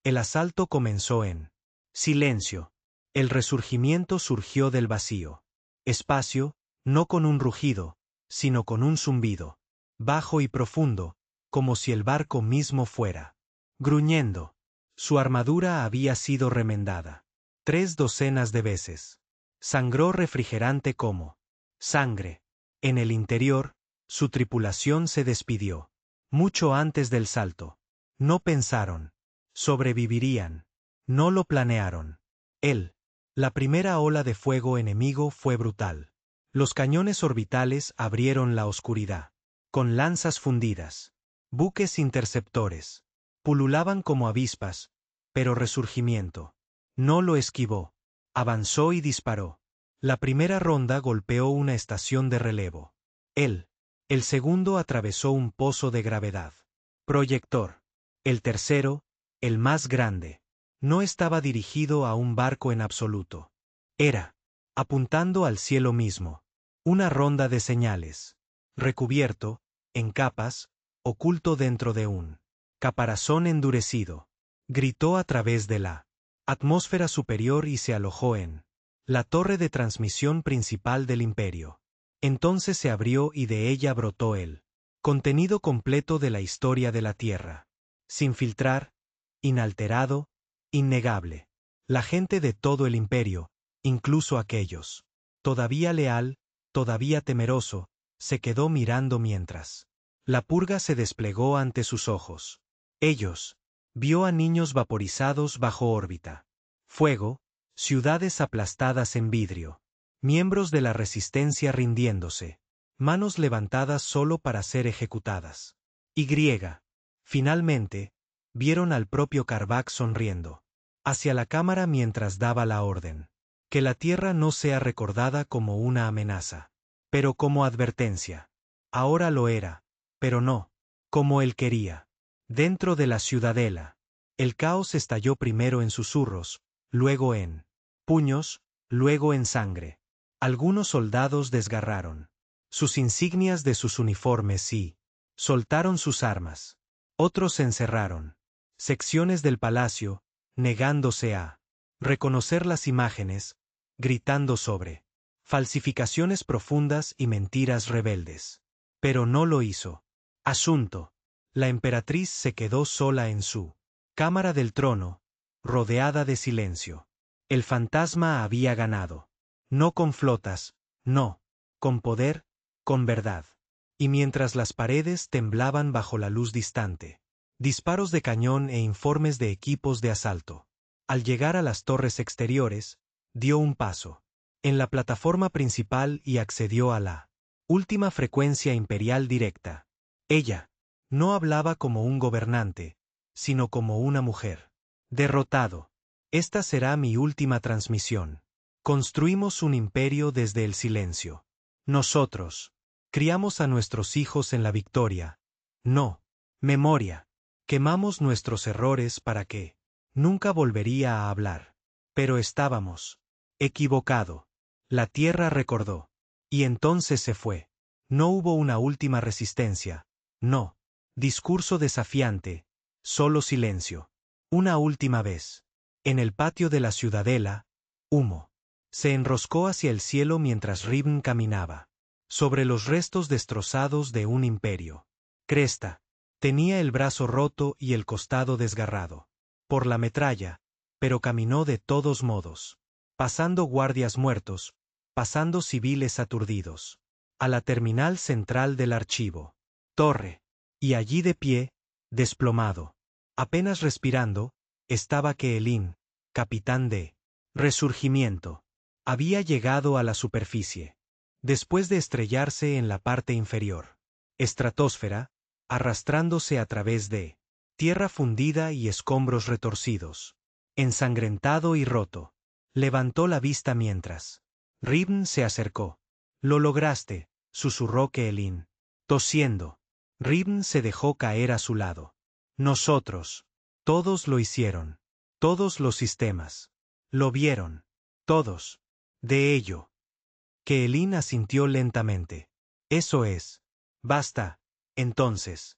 El asalto comenzó en silencio. El resurgimiento surgió del vacío. Espacio, no con un rugido, sino con un zumbido. Bajo y profundo, como si el barco mismo fuera gruñendo. Su armadura había sido remendada 3 docenas de veces. Sangró refrigerante como sangre. En el interior, su tripulación se despidió. Mucho antes del salto. No pensaron. Sobrevivirían. No lo planearon. La primera ola de fuego enemigo fue brutal. Los cañones orbitales abrieron la oscuridad. Con lanzas fundidas. Buques interceptores. Pululaban como avispas, pero Resurgimiento no lo esquivó. Avanzó y disparó. La primera ronda golpeó una estación de relevo. El segundo atravesó un pozo de gravedad. Proyector. El tercero, el más grande, no estaba dirigido a un barco en absoluto. Era, apuntando al cielo mismo, una ronda de señales. Recubierto, en capas, oculto dentro de un caparazón endurecido. Gritó a través de la atmósfera superior y se alojó en la torre de transmisión principal del imperio. Entonces se abrió y de ella brotó el contenido completo de la historia de la Tierra. Sin filtrar, inalterado, innegable. La gente de todo el imperio, incluso aquellos todavía leal, todavía temeroso, se quedó mirando mientras la purga se desplegó ante sus ojos. Ellos vio a niños vaporizados bajo órbita. Fuego, ciudades aplastadas en vidrio. Miembros de la resistencia rindiéndose. Manos levantadas solo para ser ejecutadas. Y, finalmente, vieron al propio Karvak sonriendo hacia la cámara mientras daba la orden. Que la Tierra no sea recordada como una amenaza, pero como advertencia. Ahora lo era, pero no como él quería. Dentro de la ciudadela, el caos estalló primero en susurros, luego en puños, luego en sangre. Algunos soldados desgarraron sus insignias de sus uniformes y soltaron sus armas. Otros se encerraron. Secciones del palacio, negándose a reconocer las imágenes, gritando sobre falsificaciones profundas y mentiras rebeldes. Pero no lo hizo. Asunto. La emperatriz se quedó sola en su cámara del trono, rodeada de silencio. El fantasma había ganado. No con flotas, no, con poder, con verdad. Y mientras las paredes temblaban bajo la luz distante, disparos de cañón e informes de equipos de asalto. Al llegar a las torres exteriores, dio un paso en la plataforma principal y accedió a la última frecuencia imperial directa. Ella no hablaba como un gobernante, sino como una mujer. Derrotado. Esta será mi última transmisión. Construimos un imperio desde el silencio. Nosotros criamos a nuestros hijos en la victoria. No. Memoria. Quemamos nuestros errores para que nunca volvería a hablar. Pero estábamos equivocado. La Tierra recordó. Y entonces se fue. No hubo una última resistencia. No. Discurso desafiante. Solo silencio. Una última vez. En el patio de la ciudadela, humo. Se enroscó hacia el cielo mientras Ribn caminaba sobre los restos destrozados de un imperio. Cresta. Tenía el brazo roto y el costado desgarrado. Por la metralla, pero caminó de todos modos. Pasando guardias muertos, pasando civiles aturdidos. A la terminal central del archivo. Torre. Y allí de pie, desplomado. Apenas respirando, estaba Keelin, capitán de Resurgimiento. Había llegado a la superficie. Después de estrellarse en la parte inferior. Estratosfera, arrastrándose a través de tierra fundida y escombros retorcidos. Ensangrentado y roto. Levantó la vista mientras. Ribn se acercó. Lo lograste, susurró Keelin. Tosiendo. Ribn se dejó caer a su lado. Nosotros. Todos lo hicieron. Todos los sistemas. Lo vieron. Todos. De ello. Keelin asintió lentamente. Eso es. Basta, entonces.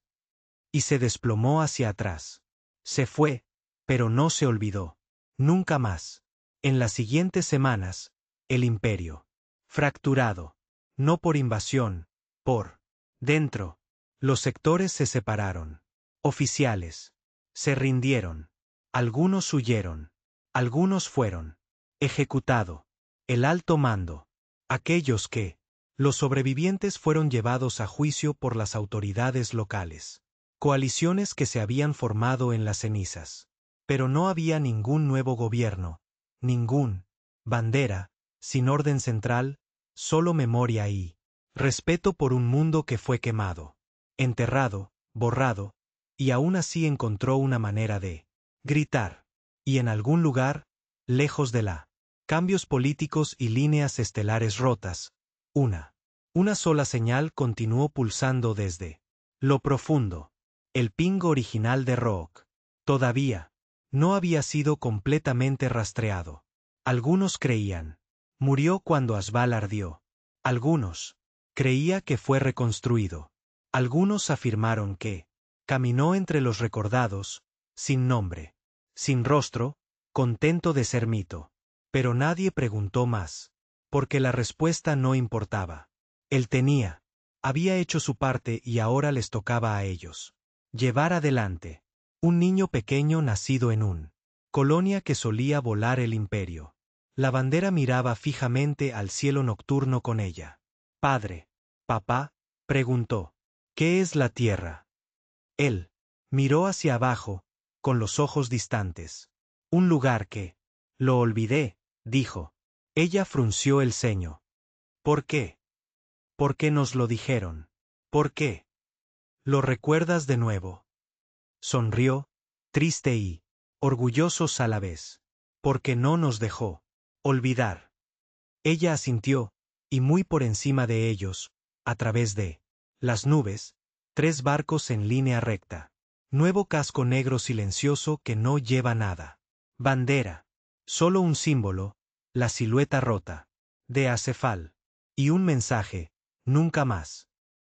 Y se desplomó hacia atrás. Se fue, pero no se olvidó. Nunca más. En las siguientes semanas, el imperio. Fracturado. No por invasión, por dentro. Los sectores se separaron. Oficiales. Se rindieron. Algunos huyeron. Algunos fueron. Ejecutado. El alto mando. Aquellos que. Los sobrevivientes fueron llevados a juicio por las autoridades locales. Coaliciones que se habían formado en las cenizas. Pero no había ningún nuevo gobierno. Ningún bandera, sin orden central, solo memoria y respeto por un mundo que fue quemado, enterrado, borrado, y aún así encontró una manera de gritar. Y en algún lugar, lejos de la cambios políticos y líneas estelares rotas, una sola señal continuó pulsando desde lo profundo. El ping original de Rook. Todavía no había sido completamente rastreado. Algunos creían. Murió cuando Asval ardió. Algunos. Creía que fue reconstruido. Algunos afirmaron que caminó entre los recordados, sin nombre, sin rostro, contento de ser mito. Pero nadie preguntó más, porque la respuesta no importaba. Él había hecho su parte y ahora les tocaba a ellos. Llevar adelante. Un niño pequeño nacido en un colonia que solía volar el imperio. La bandera miraba fijamente al cielo nocturno con ella. Padre. Papá, preguntó. ¿Qué es la tierra? Él miró hacia abajo, con los ojos distantes. Un lugar que. Lo olvidé, dijo. Ella frunció el ceño. ¿Por qué? ¿Por qué nos lo dijeron? ¿Por qué? ¿Lo recuerdas de nuevo? Sonrió, triste y orgullosos a la vez. Porque no nos dejó olvidar. Ella asintió, y muy por encima de ellos, a través de las nubes, 3 barcos en línea recta. Nuevo casco negro silencioso que no lleva nada. Bandera. Solo un símbolo, la silueta rota. De Acefal. Y un mensaje, nunca más.